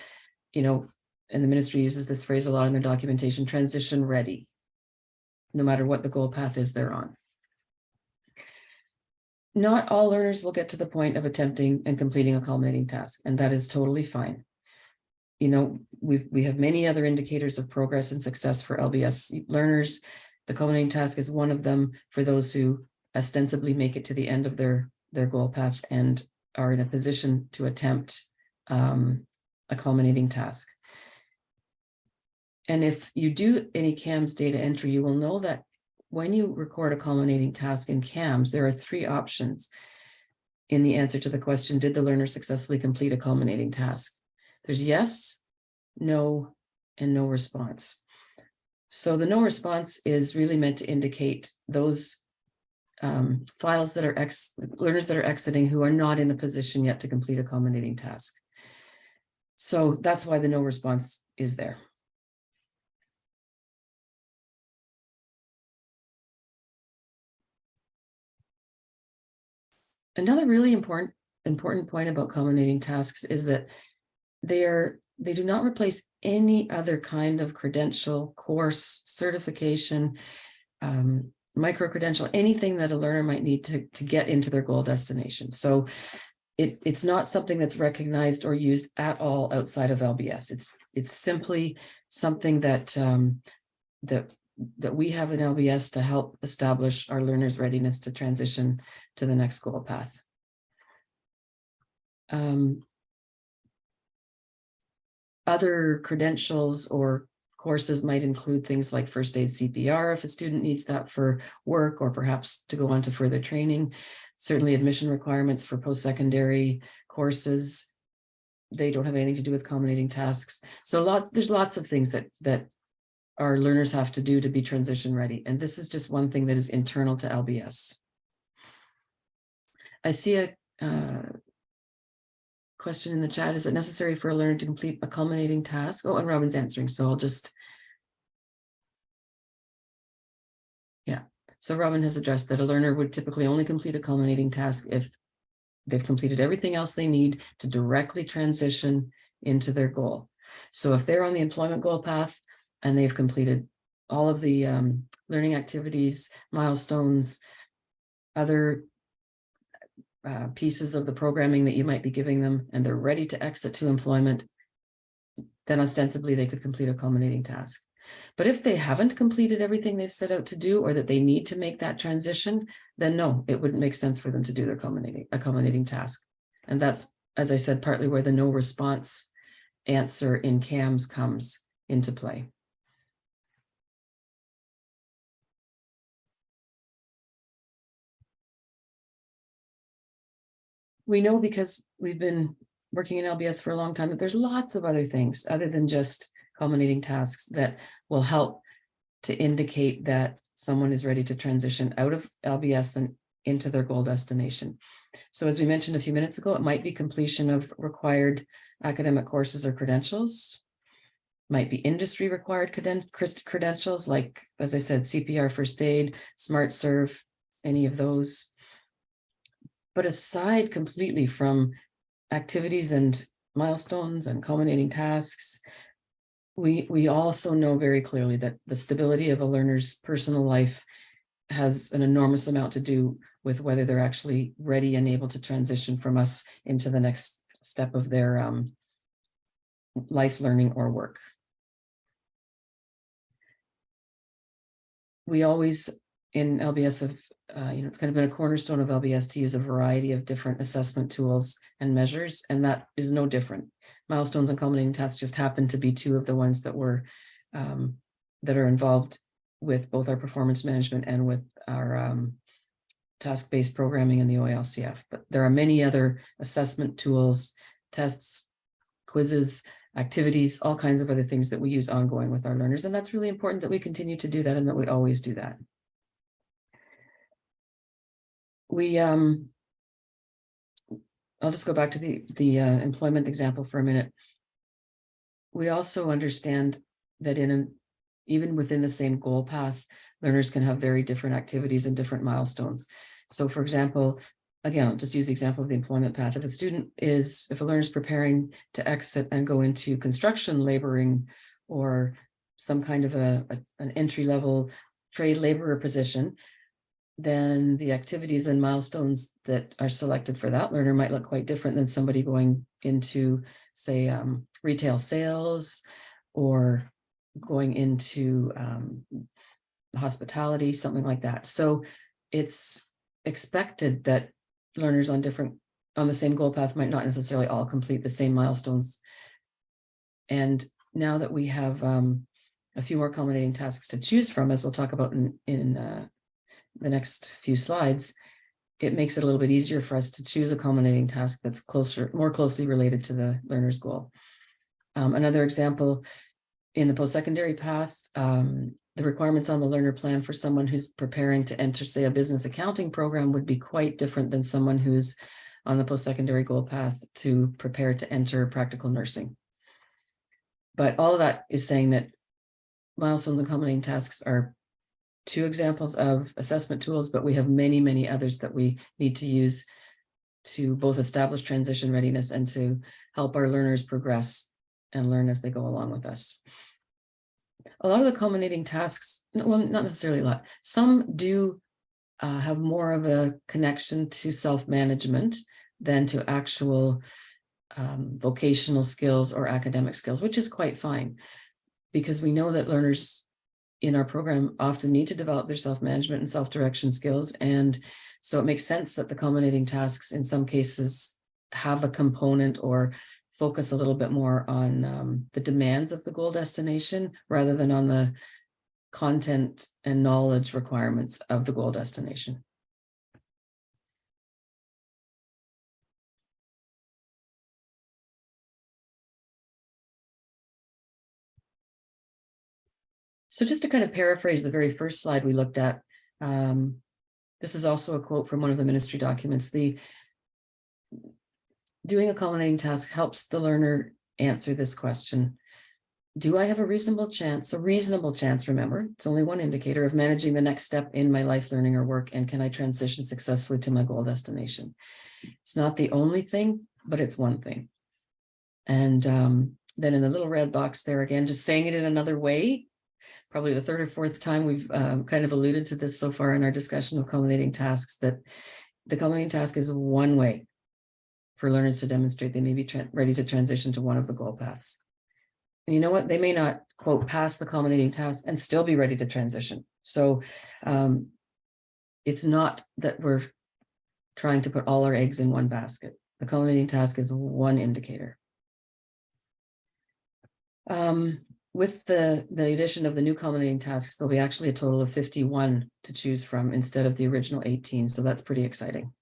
[SPEAKER 1] and the ministry uses this phrase a lot in their documentation, transition ready, no matter what the goal path is they're on. Not all learners will get to the point of attempting and completing a culminating task, and that is totally fine. We have many other indicators of progress and success for LBS learners. The culminating task is one of them for those who ostensibly make it to the end of their goal path and are in a position to attempt a culminating task. And if you do any CAMS data entry, you will know that when you record a culminating task in CAMS, there are 3 options in the answer to the question, did the learner successfully complete a culminating task? There's yes, no, and no response. So the no response is really meant to indicate those files that are learners that are exiting who are not in a position yet to complete a culminating task. So that's why the no response is there. Another really important point about culminating tasks is that they do not replace any other kind of credential, course, certification, micro-credential, anything that a learner might need to get into their goal destination. So it's not something that's recognized or used at all outside of LBS. It's simply something that that we have in LBS to help establish our learners' readiness to transition to the next goal path. Other credentials or courses might include things like first aid CPR if a student needs that for work or perhaps to go on to further training. Certainly admission requirements for post-secondary courses, they don't have anything to do with culminating tasks. So there's lots of things that our learners have to do to be transition ready. And this is just one thing that is internal to LBS. I see a question in the chat. Is it necessary for a learner to complete a culminating task? Oh, and Robin's answering, so I'll just, yeah. So Robin has addressed that a learner would typically only complete a culminating task if they've completed everything else they need to directly transition into their goal. So if they're on the employment goal path and they've completed all of the learning activities, milestones, other pieces of the programming that you might be giving them, and they're ready to exit to employment, then ostensibly they could complete a culminating task. But if they haven't completed everything they've set out to do, or that they need to make that transition, then no, it wouldn't make sense for them to do their culminating task. And that's, as I said, partly where the no response answer in CAMS comes into play. We know, because we've been working in LBS for a long time, that there's lots of other things other than just culminating tasks that will help to indicate that someone is ready to transition out of LBS and into their goal destination. So as we mentioned a few minutes ago, it might be completion of required academic courses or credentials, might be industry required credentials, like, as I said, CPR, first aid, Smart Serve, any of those. But aside completely from activities and milestones and culminating tasks, we also know very clearly that the stability of a learner's personal life has an enormous amount to do with whether they're actually ready and able to transition from us into the next step of their life learning or work. We always in LBS have it's kind of been a cornerstone of LBS to use a variety of different assessment tools and measures, and that is no different. Milestones and culminating tasks just happen to be 2 of the ones that were that are involved with both our performance management and with our task-based programming in the OALCF. But there are many other assessment tools, tests, quizzes, activities, all kinds of other things that we use ongoing with our learners, and that's really important that we continue to do that and that we always do that. I'll just go back to the employment example for a minute. We also understand that even within the same goal path, learners can have very different activities and different milestones. So for example, again, I'll just use the example of the employment path. If a learner is preparing to exit and go into construction laboring or some kind of an entry-level trade laborer position, then the activities and milestones that are selected for that learner might look quite different than somebody going into, say, retail sales or going into hospitality, something like that. So it's expected that learners on the same goal path might not necessarily all complete the same milestones. And now that we have a few more culminating tasks to choose from, as we'll talk about in the next few slides, it makes it a little bit easier for us to choose a culminating task that's more closely related to the learner's goal. Another example, in the post-secondary path, the requirements on the learner plan for someone who's preparing to enter, say, a business accounting program would be quite different than someone who's on the post-secondary goal path to prepare to enter practical nursing. But all of that is saying that milestones and culminating tasks are two examples of assessment tools, but we have many, many others that we need to use to both establish transition readiness and to help our learners progress and learn as they go along with us. A lot of the culminating tasks, well, not necessarily a lot, some do have more of a connection to self-management than to actual vocational skills or academic skills, which is quite fine, because we know that learners in our program often need to develop their self-management and self-direction skills. And so it makes sense that the culminating tasks in some cases have a component or focus a little bit more on the demands of the goal destination rather than on the content and knowledge requirements of the goal destination. So just to kind of paraphrase the very first slide we looked at, this is also a quote from one of the ministry documents. Doing a culminating task helps the learner answer this question. Do I have a reasonable chance, remember, it's only one indicator, of managing the next step in my life, learning, or work, and can I transition successfully to my goal destination? It's not the only thing, but it's one thing. And then in the little red box there again, just saying it in another way, probably the third or fourth time we've kind of alluded to this so far in our discussion of culminating tasks, that the culminating task is one way for learners to demonstrate they may be ready to transition to one of the goal paths. And you know what? They may not, quote, pass the culminating task and still be ready to transition. So it's not that we're trying to put all our eggs in one basket. The culminating task is one indicator. With the addition of the new culminating tasks, there'll be actually a total of 51 to choose from instead of the original 18. So that's pretty exciting.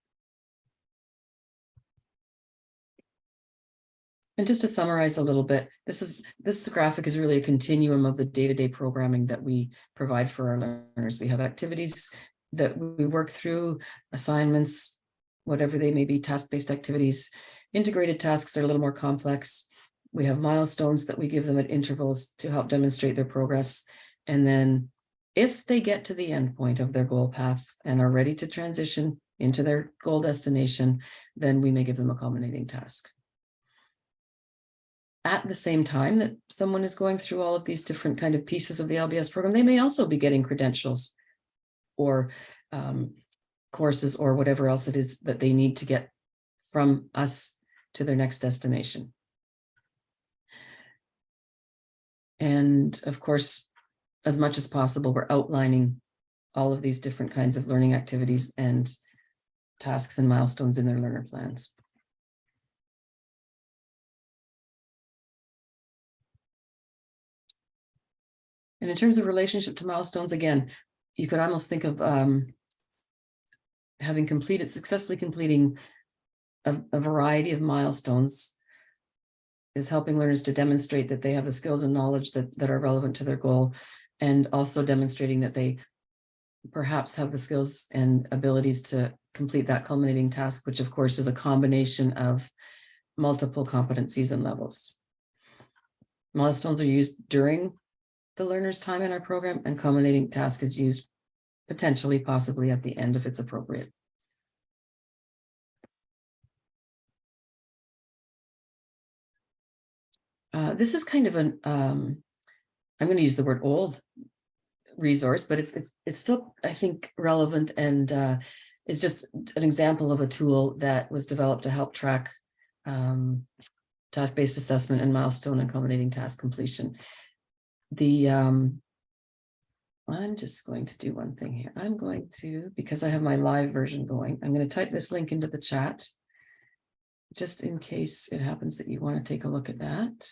[SPEAKER 1] And just to summarize a little bit, this graphic is really a continuum of the day-to-day programming that we provide for our learners. We have activities that we work through, assignments, whatever they may be, task-based activities. Integrated tasks are a little more complex. We have milestones that we give them at intervals to help demonstrate their progress. And then if they get to the end point of their goal path and are ready to transition into their goal destination, then we may give them a culminating task. At the same time that someone is going through all of these different kind of pieces of the LBS program, they may also be getting credentials or courses or whatever else it is that they need to get from us to their next destination. And of course, as much as possible, we're outlining all of these different kinds of learning activities and tasks and milestones in their learner plans. And in terms of relationship to milestones, again, you could almost think of successfully completing a variety of milestones is helping learners to demonstrate that they have the skills and knowledge that are relevant to their goal, and also demonstrating that they perhaps have the skills and abilities to complete that culminating task, which of course is a combination of multiple competencies and levels. Milestones are used during the learner's time in our program, and culminating task is used potentially, possibly at the end if it's appropriate. This is kind of an, I'm going to use the word old resource, but it's still, I think, relevant, and is just an example of a tool that was developed to help track task-based assessment and milestone and culminating task completion. I'm just going to do one thing here. I'm going to, because I have my live version going, I'm going to type this link into the chat, just in case it happens that you want to take a look at that,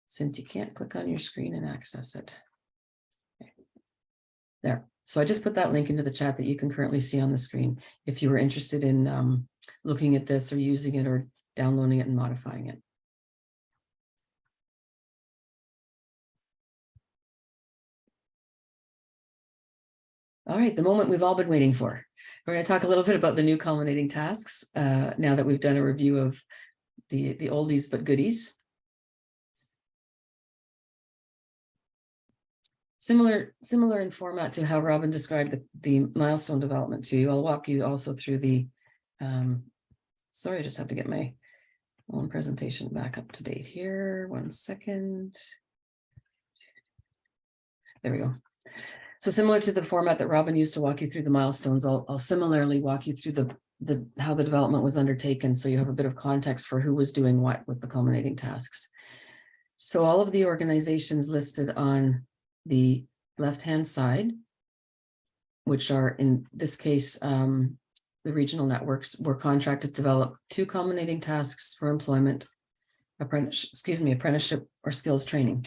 [SPEAKER 1] since you can't click on your screen and access it. Okay. There. So I just put that link into the chat that you can currently see on the screen if you were interested in looking at this or using it or downloading it and modifying it. All right, the moment we've all been waiting for. We're going to talk a little bit about the new culminating tasks now that we've done a review of the oldies but goodies. Similar in format to how Robin described the milestone development to you. I'll walk you also through the, sorry, I just have to get my own presentation back up to date here. 1 second. There we go. So similar to the format that Robin used to walk you through the milestones, I'll similarly walk you through how the development was undertaken, so you have a bit of context for who was doing what with the culminating tasks. So all of the organizations listed on the left-hand side, which are in this case, the regional networks, were contracted to develop 2 culminating tasks for employment, apprenticeship or skills training.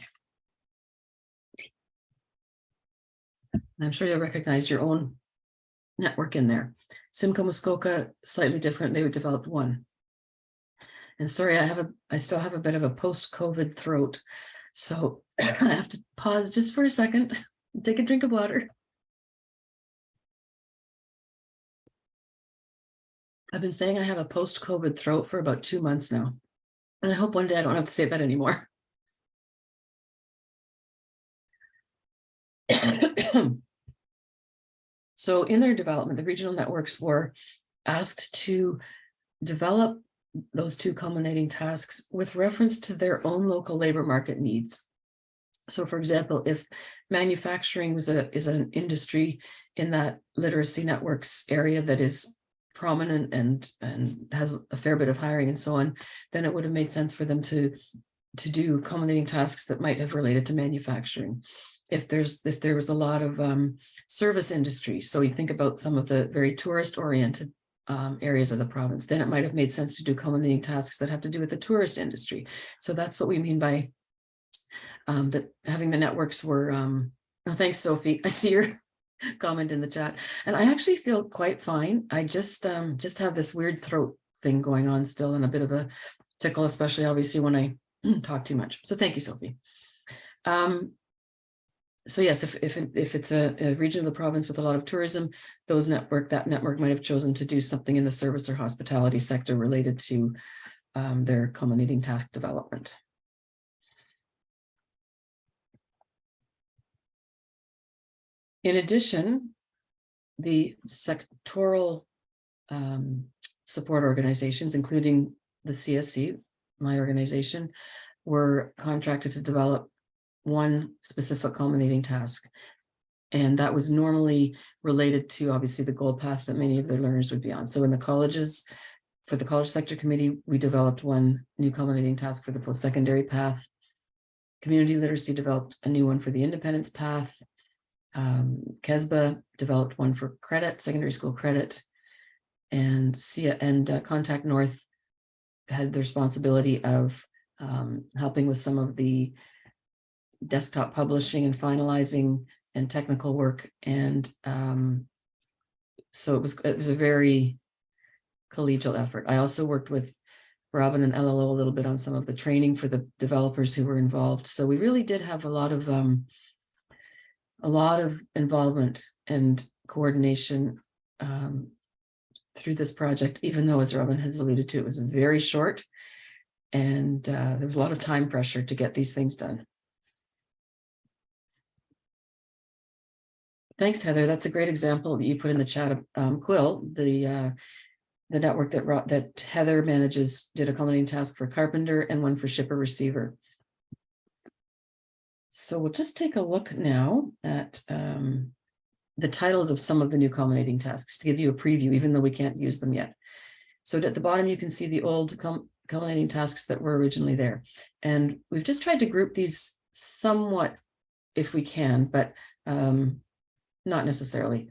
[SPEAKER 1] And I'm sure you'll recognize your own network in there. Simcoe Muskoka, slightly different. They would develop 1. And sorry, I still have a bit of a post-COVID throat, so I have to pause just for a second, take a drink of water. I've been saying I have a post-COVID throat for about 2 months now, and I hope one day I don't have to say that anymore. So in their development, the regional networks were asked to develop those 2 culminating tasks with reference to their own local labor market needs. So for example, if manufacturing is an industry in that literacy networks area that is prominent and has a fair bit of hiring and so on, then it would have made sense for them to do culminating tasks that might have related to manufacturing. If there was a lot of service industry, so you think about some of the very tourist oriented areas of the province, then it might have made sense to do culminating tasks that have to do with the tourist industry. So that's what we mean by that having the networks were, oh, thanks, Sophie. I see your comment in the chat. And I actually feel quite fine. I just have this weird throat thing going on still and a bit of a tickle, especially obviously when I talk too much. So thank you, Sophie. So yes, if it's a region of the province with a lot of tourism, that network might have chosen to do something in the service or hospitality sector related to their culminating task development. In addition, the sectoral support organizations, including the CSC, my organization, were contracted to develop 1 specific culminating task. And that was normally related to obviously the goal path that many of their learners would be on. So in the colleges, for the college sector committee, we developed 1 new culminating task for the post-secondary path. Community literacy developed a new one for the independence path. KESBA developed 1 for credit, secondary school credit, and Contact North had the responsibility of helping with some of the desktop publishing and finalizing and technical work. And so it was a very collegial effort. I also worked with Robin and LLO a little bit on some of the training for the developers who were involved. So we really did have a lot of involvement and coordination through this project, even though, as Robin has alluded to, it was very short and there was a lot of time pressure to get these things done. Thanks, Heather. That's a great example that you put in the chat. Quill, the network that Heather manages, did a culminating task for Carpenter and 1 for shipper receiver. So we'll just take a look now at the titles of some of the new culminating tasks to give you a preview, even though we can't use them yet. So at the bottom, you can see the old culminating tasks that were originally there. And we've just tried to group these somewhat if we can, but Not necessarily.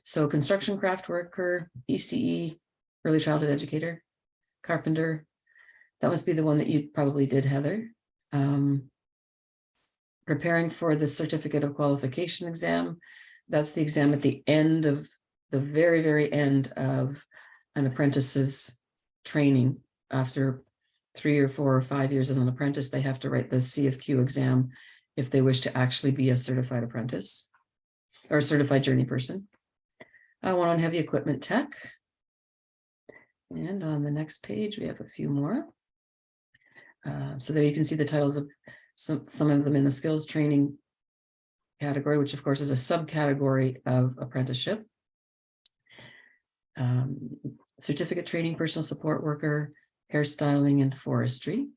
[SPEAKER 1] So construction craft worker, ECE, early childhood educator, carpenter. That must be the one that you probably did, Heather. Preparing for the certificate of qualification exam. That's the exam at the end of the very, very end of an apprentice's training. After 3 or 4 or 5 years as an apprentice, they have to write the CFQ exam if they wish to actually be a certified apprentice or a certified journey person. One on heavy equipment tech. And on the next page, we have a few more. So there you can see the titles of some of them in the skills training category, which of course is a subcategory of apprenticeship. Certificate training, personal support worker, hairstyling, and forestry.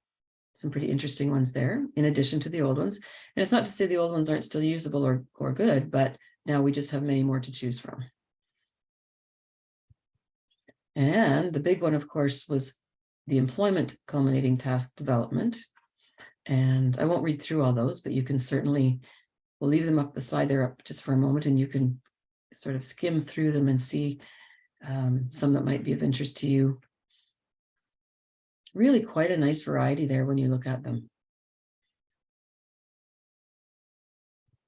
[SPEAKER 1] Some pretty interesting ones there, in addition to the old ones. And it's not to say the old ones aren't still usable or good, but now we just have many more to choose from. And the big one, of course, was the employment culminating task development. And I won't read through all those, but you can certainly, we'll leave them up the slide there up just for a moment, and you can sort of skim through them and see some that might be of interest to you. Really quite a nice variety there when you look at them.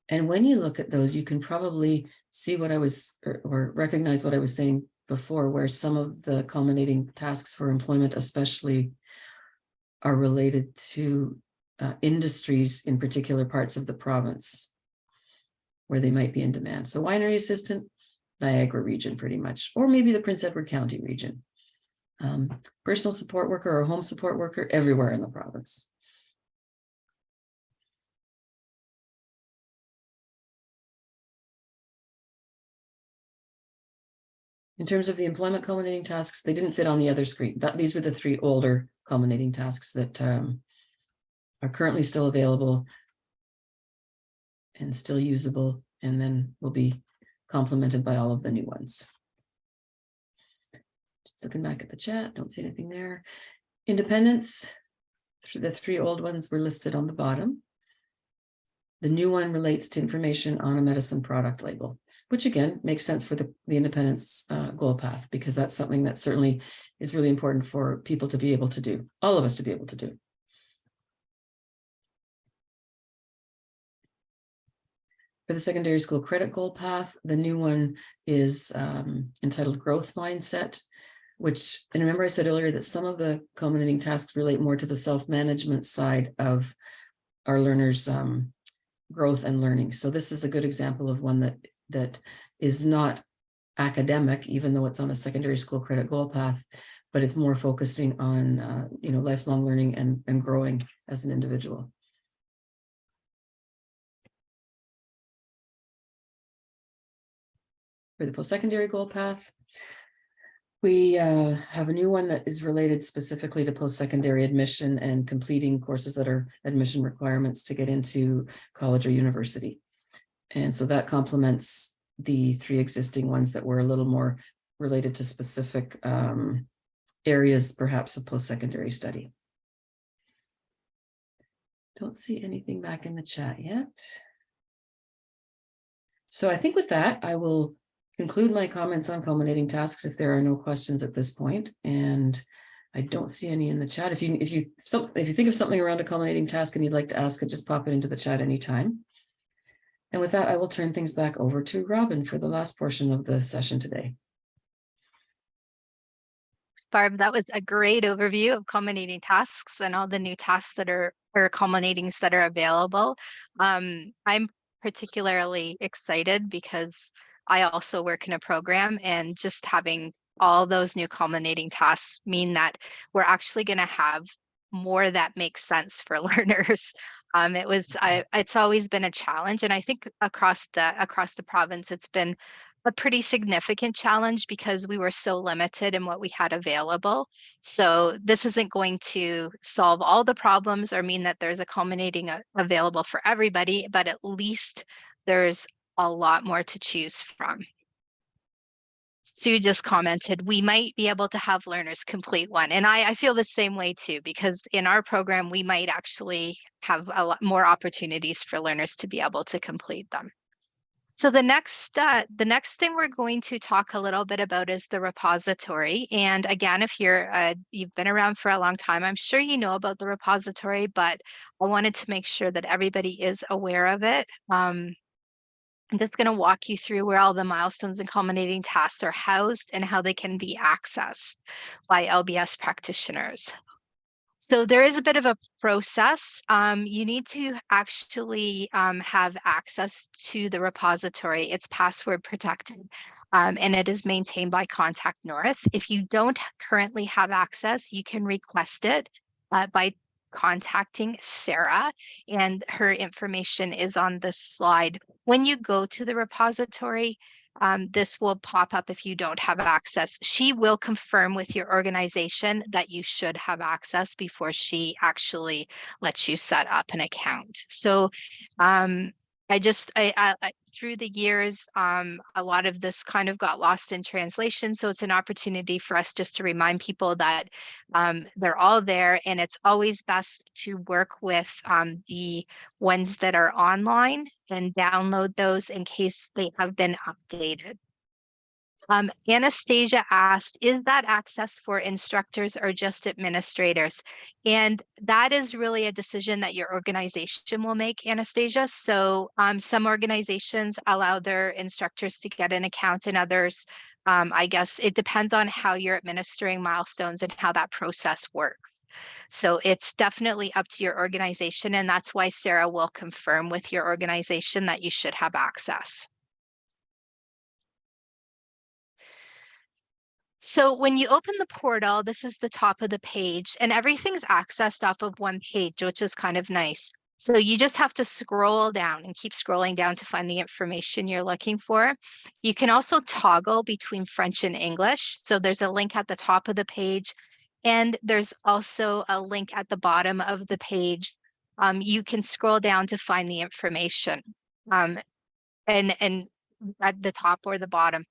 [SPEAKER 1] And when you look at those, you can probably see what I was, or recognize what I was saying before, where some of the culminating tasks for employment especially are related to industries in particular parts of the province where they might be in demand. So winery assistant, Niagara region pretty much, or maybe the Prince Edward County region. Personal support worker or home support worker everywhere in the province. In terms of the employment culminating tasks, they didn't fit on the other screen. These were the 3 older culminating tasks that are currently still available and still usable, and then will be complemented by all of the new ones. Just looking back at the chat, don't see anything there. Independence, the 3 old ones were listed on the bottom. The new one relates to information on a medicine product label, which again makes sense for the independence goal path, because that's something that certainly is really important for people to be able to do, all of us to be able to do. For the secondary school credit goal path, the new one is entitled Growth Mindset, which, and remember I said earlier that some of the culminating tasks relate more to the self-management side of our learners' growth and learning. So this is a good example of one that is not academic, even though it's on a secondary school credit goal path, but it's more focusing on lifelong learning and growing as an individual. For the post-secondary goal path, we have a new one that is related specifically to post-secondary admission and completing courses that are admission requirements to get into college or university. And so that complements the 3 existing ones that were a little more related to specific areas, perhaps, of post-secondary study. Don't see anything back in the chat yet. So I think with that, I will conclude my comments on culminating tasks if there are no questions at this point. And I don't see any in the chat. If you think of something around a culminating task and you'd like to ask it, just pop it into the chat anytime. And with that, I will turn things back over to Robin for the last portion of the session today.
[SPEAKER 2] Barb, that was a great overview of culminating tasks and all the new tasks that are, or culminatings that are available. I'm particularly excited because I also work in a program, and just having all those new culminating tasks mean that we're actually going to have more that makes sense for learners. It's always been a challenge, and I think across the province, it's been a pretty significant challenge because we were so limited in what we had available. So this isn't going to solve all the problems or mean that there's a culminating available for everybody, but at least there's a lot more to choose from. Sue just commented, we might be able to have learners complete one. And I feel the same way too, because in our program, we might actually have a lot more opportunities for learners to be able to complete them. So the next thing we're going to talk a little bit about is the repository. And again, if you've been around for a long time, I'm sure you know about the repository, but I wanted to make sure that everybody is aware of it. I'm just going to walk you through where all the milestones and culminating tasks are housed and how they can be accessed by LBS practitioners. So there is a bit of a process. You need to actually have access to the repository. It's password protected, and it is maintained by Contact North. If you don't currently have access, you can request it by contacting Sarah, and her information is on this slide. When you go to the repository, this will pop up if you don't have access. She will confirm with your organization that you should have access before she actually lets you set up an account. So through the years, a lot of this kind of got lost in translation. So it's an opportunity for us just to remind people that they're all there, and it's always best to work with the ones that are online and download those in case they have been updated. Anastasia asked, is that access for instructors or just administrators? And that is really a decision that your organization will make, Anastasia. So some organizations allow their instructors to get an account, and others, I guess it depends on how you're administering milestones and how that process works. So it's definitely up to your organization, and that's why Sarah will confirm with your organization that you should have access. So when you open the portal, this is the top of the page, and everything's accessed off of one page, which is kind of nice. So you just have to scroll down and keep scrolling down to find the information you're looking for. You can also toggle between French and English. So there's a link at the top of the page, and there's also a link at the bottom of the page. You can scroll down to find the information. And at the top or the bottom.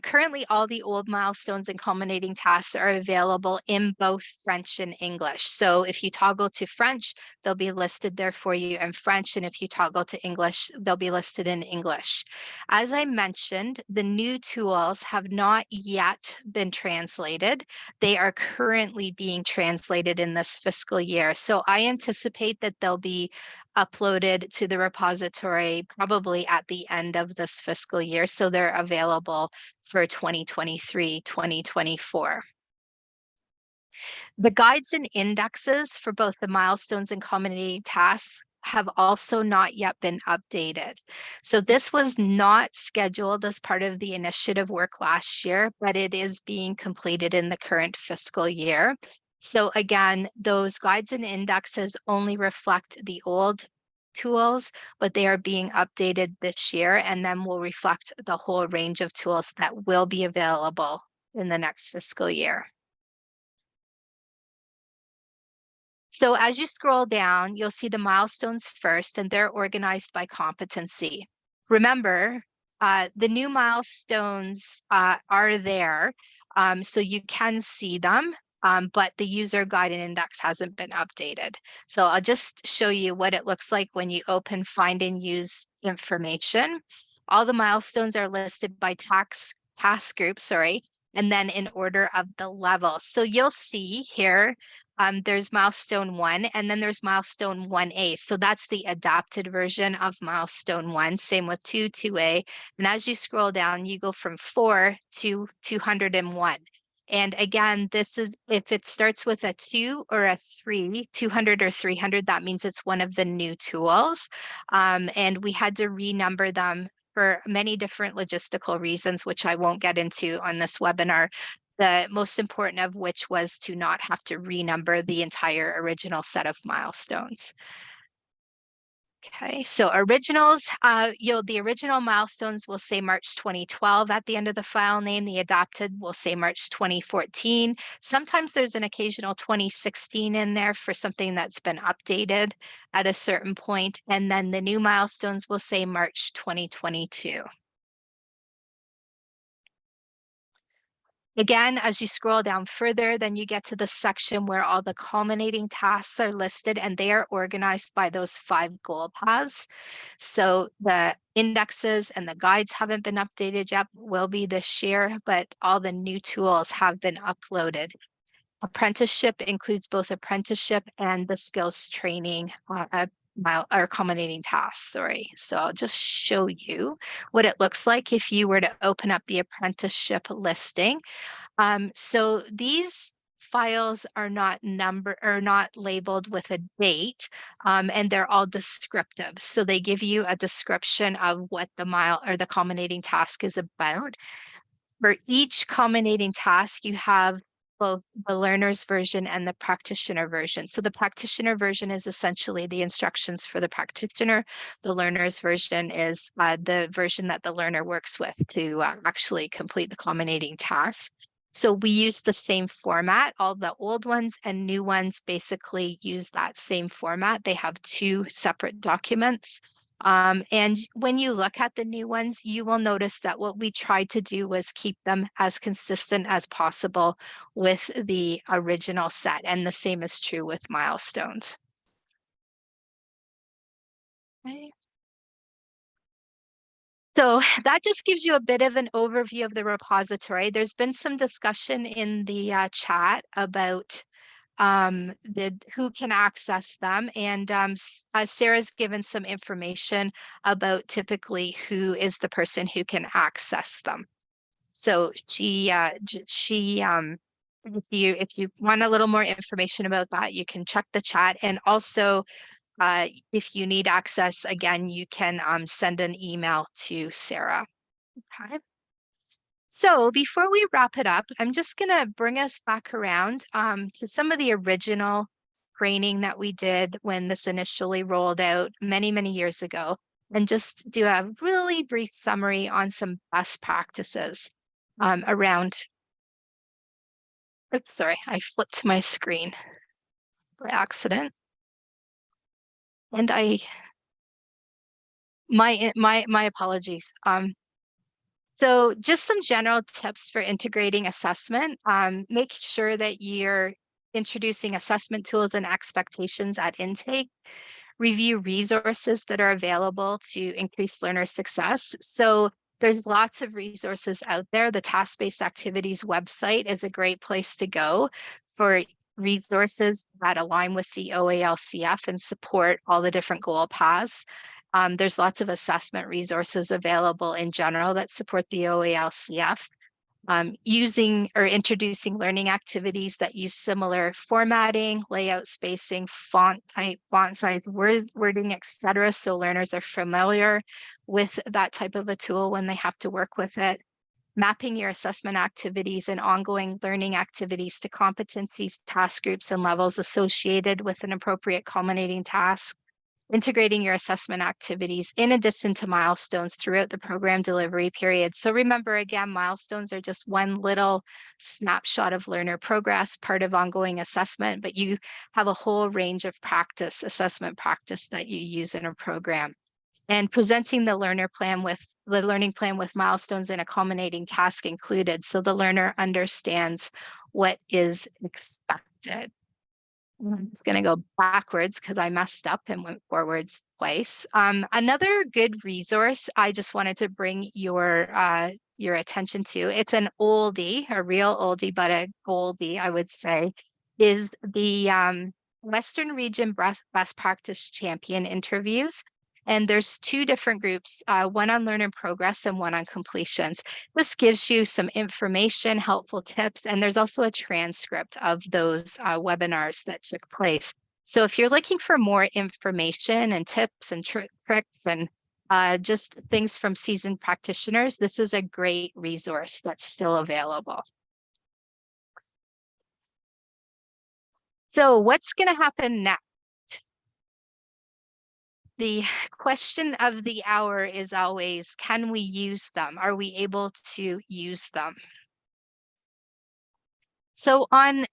[SPEAKER 2] Currently, all the old milestones and culminating tasks are available in both French and English. So if you toggle to French, they'll be listed there for you in French. And if you toggle to English, they'll be listed in English. As I mentioned, the new tools have not yet been translated. They are currently being translated in this fiscal year. So I anticipate that they'll be uploaded to the repository probably at the end of this fiscal year. So they're available for 2023, 2024. The guides and indexes for both the milestones and culminating tasks have also not yet been updated. So this was not scheduled as part of the initiative work last year, but it is being completed in the current fiscal year. So again, those guides and indexes only reflect the old tools, but they are being updated this year, and then will reflect the whole range of tools that will be available in the next fiscal year. So as you scroll down, you'll see the milestones first, and they're organized by competency. Remember, the new milestones are there, so you can see them, but the user guide and index hasn't been updated. So I'll just show you what it looks like when you open Find and Use Information. All the milestones are listed by task group, and then in order of the level. So you'll see here, there's milestone 1, and then there's milestone 1A. So that's the adapted version of milestone 1. Same with 2, 2A. And as you scroll down, you go from 4 to 201. And again, this is if it starts with a 2 or a 3, 200 or 300, that means it's one of the new tools. And we had to renumber them for many different logistical reasons, which I won't get into on this webinar. The most important of which was to not have to renumber the entire original set of milestones. Okay, so originals, the original milestones will say March 2012 at the end of the file name. The adapted will say March 2014. Sometimes there's an occasional 2016 in there for something that's been updated at a certain point. And then the new milestones will say March 2022. Again, as you scroll down further, then you get to the section where all the culminating tasks are listed, and they are organized by those 5 goal paths. So the indexes and the guides haven't been updated yet, will be this year, but all the new tools have been uploaded. Apprenticeship includes both apprenticeship and the skills training or culminating tasks, sorry. So I'll just show you what it looks like if you were to open up the apprenticeship listing. So these files are not labeled with a date, and they're all descriptive. So they give you a description of what the culminating task is about. For each culminating task, you have both the learner's version and the practitioner version. So the practitioner version is essentially the instructions for the practitioner. The learner's version is the version that the learner works with to actually complete the culminating task. So we use the same format. All the old ones and new ones basically use that same format. They have 2 separate documents. And when you look at the new ones, you will notice that what we tried to do was keep them as consistent as possible with the original set. And the same is true with milestones. Okay. So that just gives you a bit of an overview of the repository. There's been some discussion in the chat about who can access them. And Sarah's given some information about typically who is the person who can access them. So if you want a little more information about that, you can check the chat. And also, if you need access, again, you can send an email to Sarah. Okay. So before we wrap it up, I'm just going to bring us back around to some of the original training that we did when this initially rolled out many, many years ago, and just do a really brief summary on some best practices around. Oops, sorry, I flipped my screen by accident. And my apologies. So just some general tips for integrating assessment. Make sure that you're introducing assessment tools and expectations at intake. Review resources that are available to increase learner success. So there's lots of resources out there. The task-based activities website is a great place to go for resources that align with the OALCF and support all the different goal paths. There's lots of assessment resources available in general that support the OALCF. Using or introducing learning activities that use similar formatting, layout, spacing, font type, font size, wording, etc. So learners are familiar with that type of a tool when they have to work with it. Mapping your assessment activities and ongoing learning activities to competencies, task groups, and levels associated with an appropriate culminating task. Integrating your assessment activities in addition to milestones throughout the program delivery period. So remember, again, milestones are just one little snapshot of learner progress, part of ongoing assessment, but you have a whole range of assessment practice that you use in a program. And presenting the learning plan with milestones and a culminating task included, so the learner understands what is expected. I'm going to go backwards because I messed up and went forwards twice. Another good resource I just wanted to bring your attention to, it's an oldie, a real oldie, but a goldie, I would say, is the Western Region Best Practice Champion interviews. And there's 2 different groups, one on learner progress and one on completions. This gives you some information, helpful tips, and there's also a transcript of those webinars that took place. So if you're looking for more information and tips and tricks and just things from seasoned practitioners, this is a great resource that's still available. So what's going to happen next? The question of the hour is always, can we use them? Are we able to use them? So on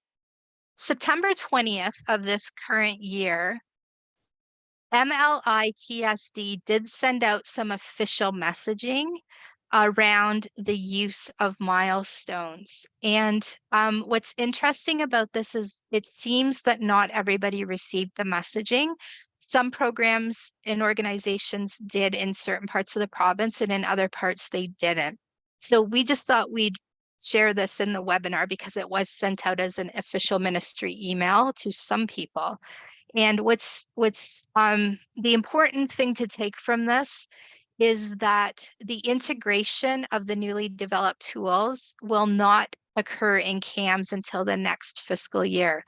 [SPEAKER 2] September 20th of this current year, MLITSD did send out some official messaging around the use of milestones. And what's interesting about this is it seems that not everybody received the messaging. Some programs and organizations did in certain parts of the province, and in other parts they didn't. So we just thought we'd share this in the webinar because it was sent out as an official ministry email to some people. And what's the important thing to take from this is that the integration of the newly developed tools will not occur in CAMS until the next fiscal year.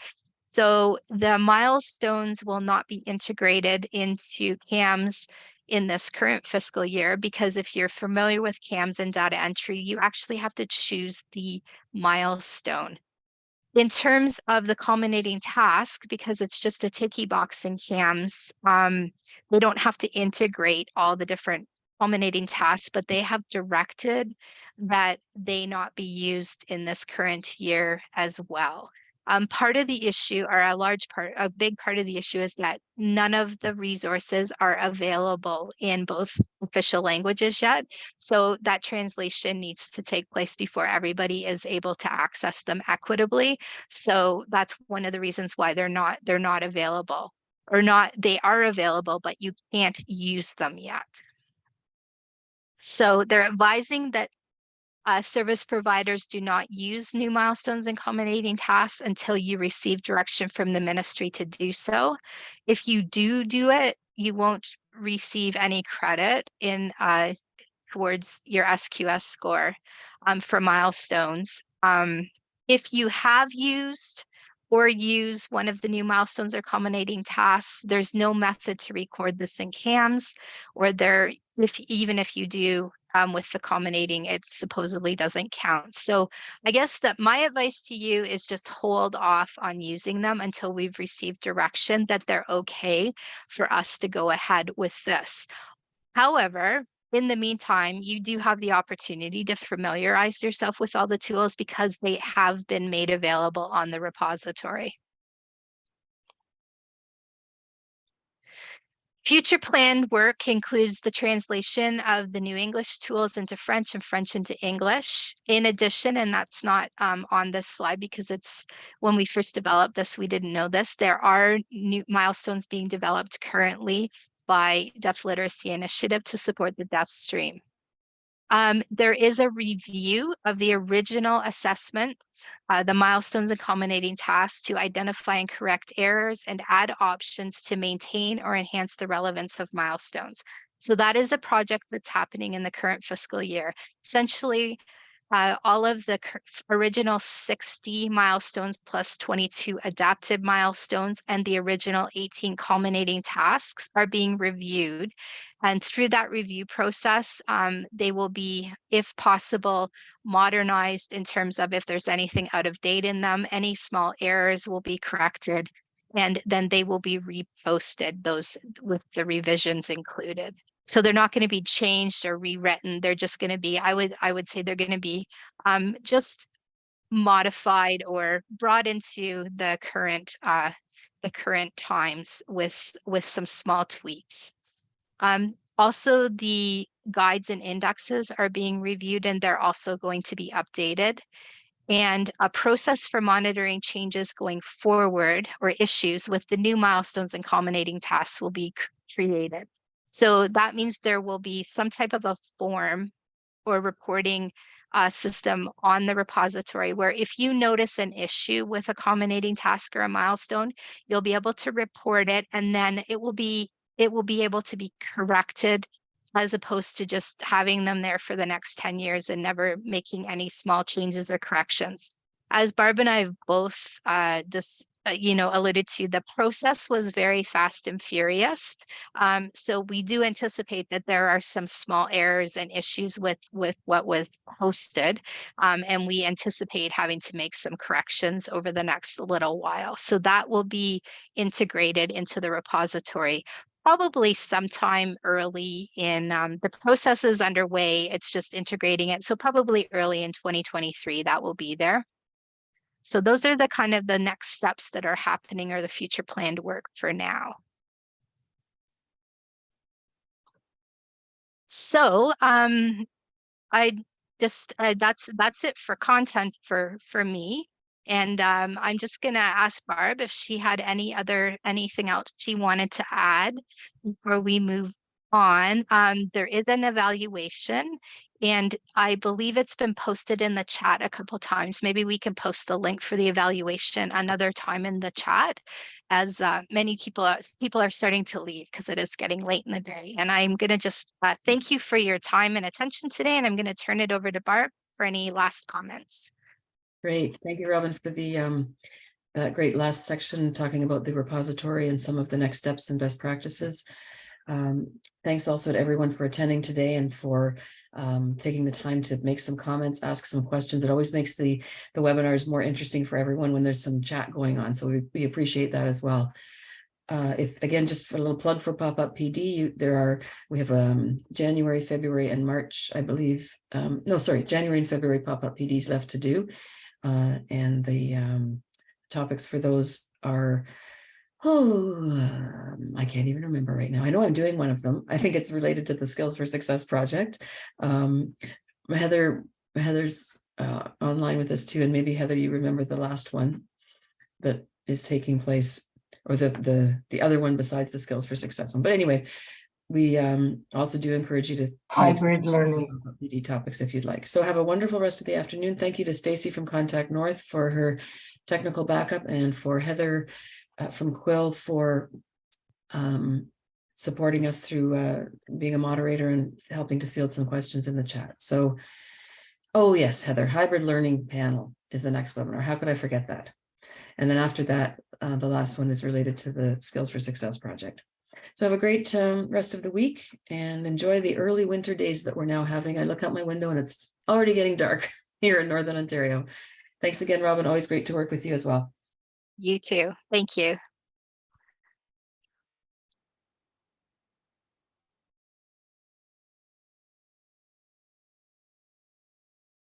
[SPEAKER 2] So the milestones will not be integrated into CAMS in this current fiscal year, because if you're familiar with CAMS and data entry, you actually have to choose the milestone. In terms of the culminating task, because it's just a ticky box in CAMS, they don't have to integrate all the different culminating tasks, but they have directed that they not be used in this current year as well. Part of the issue, or a big part of the issue, is that none of the resources are available in both official languages yet. So that translation needs to take place before everybody is able to access them equitably. So that's one of the reasons why they're not available, or not, they are available, but you can't use them yet. So they're advising that service providers do not use new milestones and culminating tasks until you receive direction from the ministry to do so. If you do it, you won't receive any credit in towards your SQS score for milestones. If you have used or use one of the new milestones or culminating tasks, there's no method to record this in CAMS, or even if you do with the culminating, it supposedly doesn't count. So I guess that my advice to you is just hold off on using them until we've received direction that they're okay for us to go ahead with this. However, in the meantime, you do have the opportunity to familiarize yourself with all the tools because they have been made available on the repository. Future planned work includes the translation of the new English tools into French and French into English. In addition, and that's not on this slide because it's when we first developed this, we didn't know this, there are new milestones being developed currently by Deaf Literacy Initiative to support the deaf stream. There is a review of the original assessment, the milestones and culminating tasks, to identify and correct errors and add options to maintain or enhance the relevance of milestones. So that is a project that's happening in the current fiscal year. Essentially, all of the original 60 milestones plus 22 adapted milestones and the original 18 culminating tasks are being reviewed. And through that review process, they will be, if possible, modernized in terms of if there's anything out of date in them, any small errors will be corrected, and then they will be reposted, those with the revisions included. So they're not going to be changed or rewritten. They're just going to be, I would say they're going to be just modified or brought into the current times with some small tweaks. Also, the guides and indexes are being reviewed, and they're also going to be updated. And a process for monitoring changes going forward or issues with the new milestones and culminating tasks will be created. So that means there will be some type of a form or reporting system on the repository where if you notice an issue with a culminating task or a milestone, you'll be able to report it, and then it will be able to be corrected, as opposed to just having them there for the next 10 years and never making any small changes or corrections. As Barb and I have both alluded to, the process was very fast and furious. So we do anticipate that there are some small errors and issues with what was posted. And we anticipate having to make some corrections over the next little while. So that will be integrated into the repository probably sometime early in the process is underway. It's just integrating it. So probably early in 2023, that will be there. So those are the kind of the next steps that are happening, or the future planned work for now. So I just that's it for content for me. And I'm just gonna ask Barb if she had anything else she wanted to add before we move on. There is an evaluation, and I believe it's been posted in the chat a couple times. Maybe we can post the link for the evaluation another time in the chat, as many people are starting to leave because it is getting late in the day. And I'm going to just thank you for your time and attention today, and I'm going to turn it over to Barb for any last comments.
[SPEAKER 1] Great. Thank you, Robin, for the that great last section talking about the repository and some of the next steps and best practices. Thanks also to everyone for attending today and for taking the time to make some comments, ask some questions. It always makes the webinars more interesting for everyone when there's some chat going on. So we appreciate that as well. If again, just for a little plug for Pop-Up PD, we have January, February, and March, I believe. No, sorry, January and February Pop-Up PDs left to do. And the topics for those are, I can't even remember right now. I know I'm doing one of them. I think it's related to the Skills for Success project. Heather's online with us too, and maybe Heather, you remember the last one that is taking place, or the other one besides the Skills for Success one. But anyway, we also do encourage you to
[SPEAKER 3] hybrid learning
[SPEAKER 1] PD topics if you'd like. So have a wonderful rest of the afternoon. Thank you to Stacy from Contact North for her technical backup, and for Heather from Quill for supporting us through being a moderator and helping to field some questions in the chat. So, oh yes, Heather, hybrid learning panel is the next webinar. How could I forget that? And then after that, the last one is related to the Skills for Success project. So have a great rest of the week and enjoy the early winter days that we're now having. I look out my window and it's already getting dark here in Northern Ontario. Thanks again, Robin. Always great to work with you as well.
[SPEAKER 2] You too. Thank you.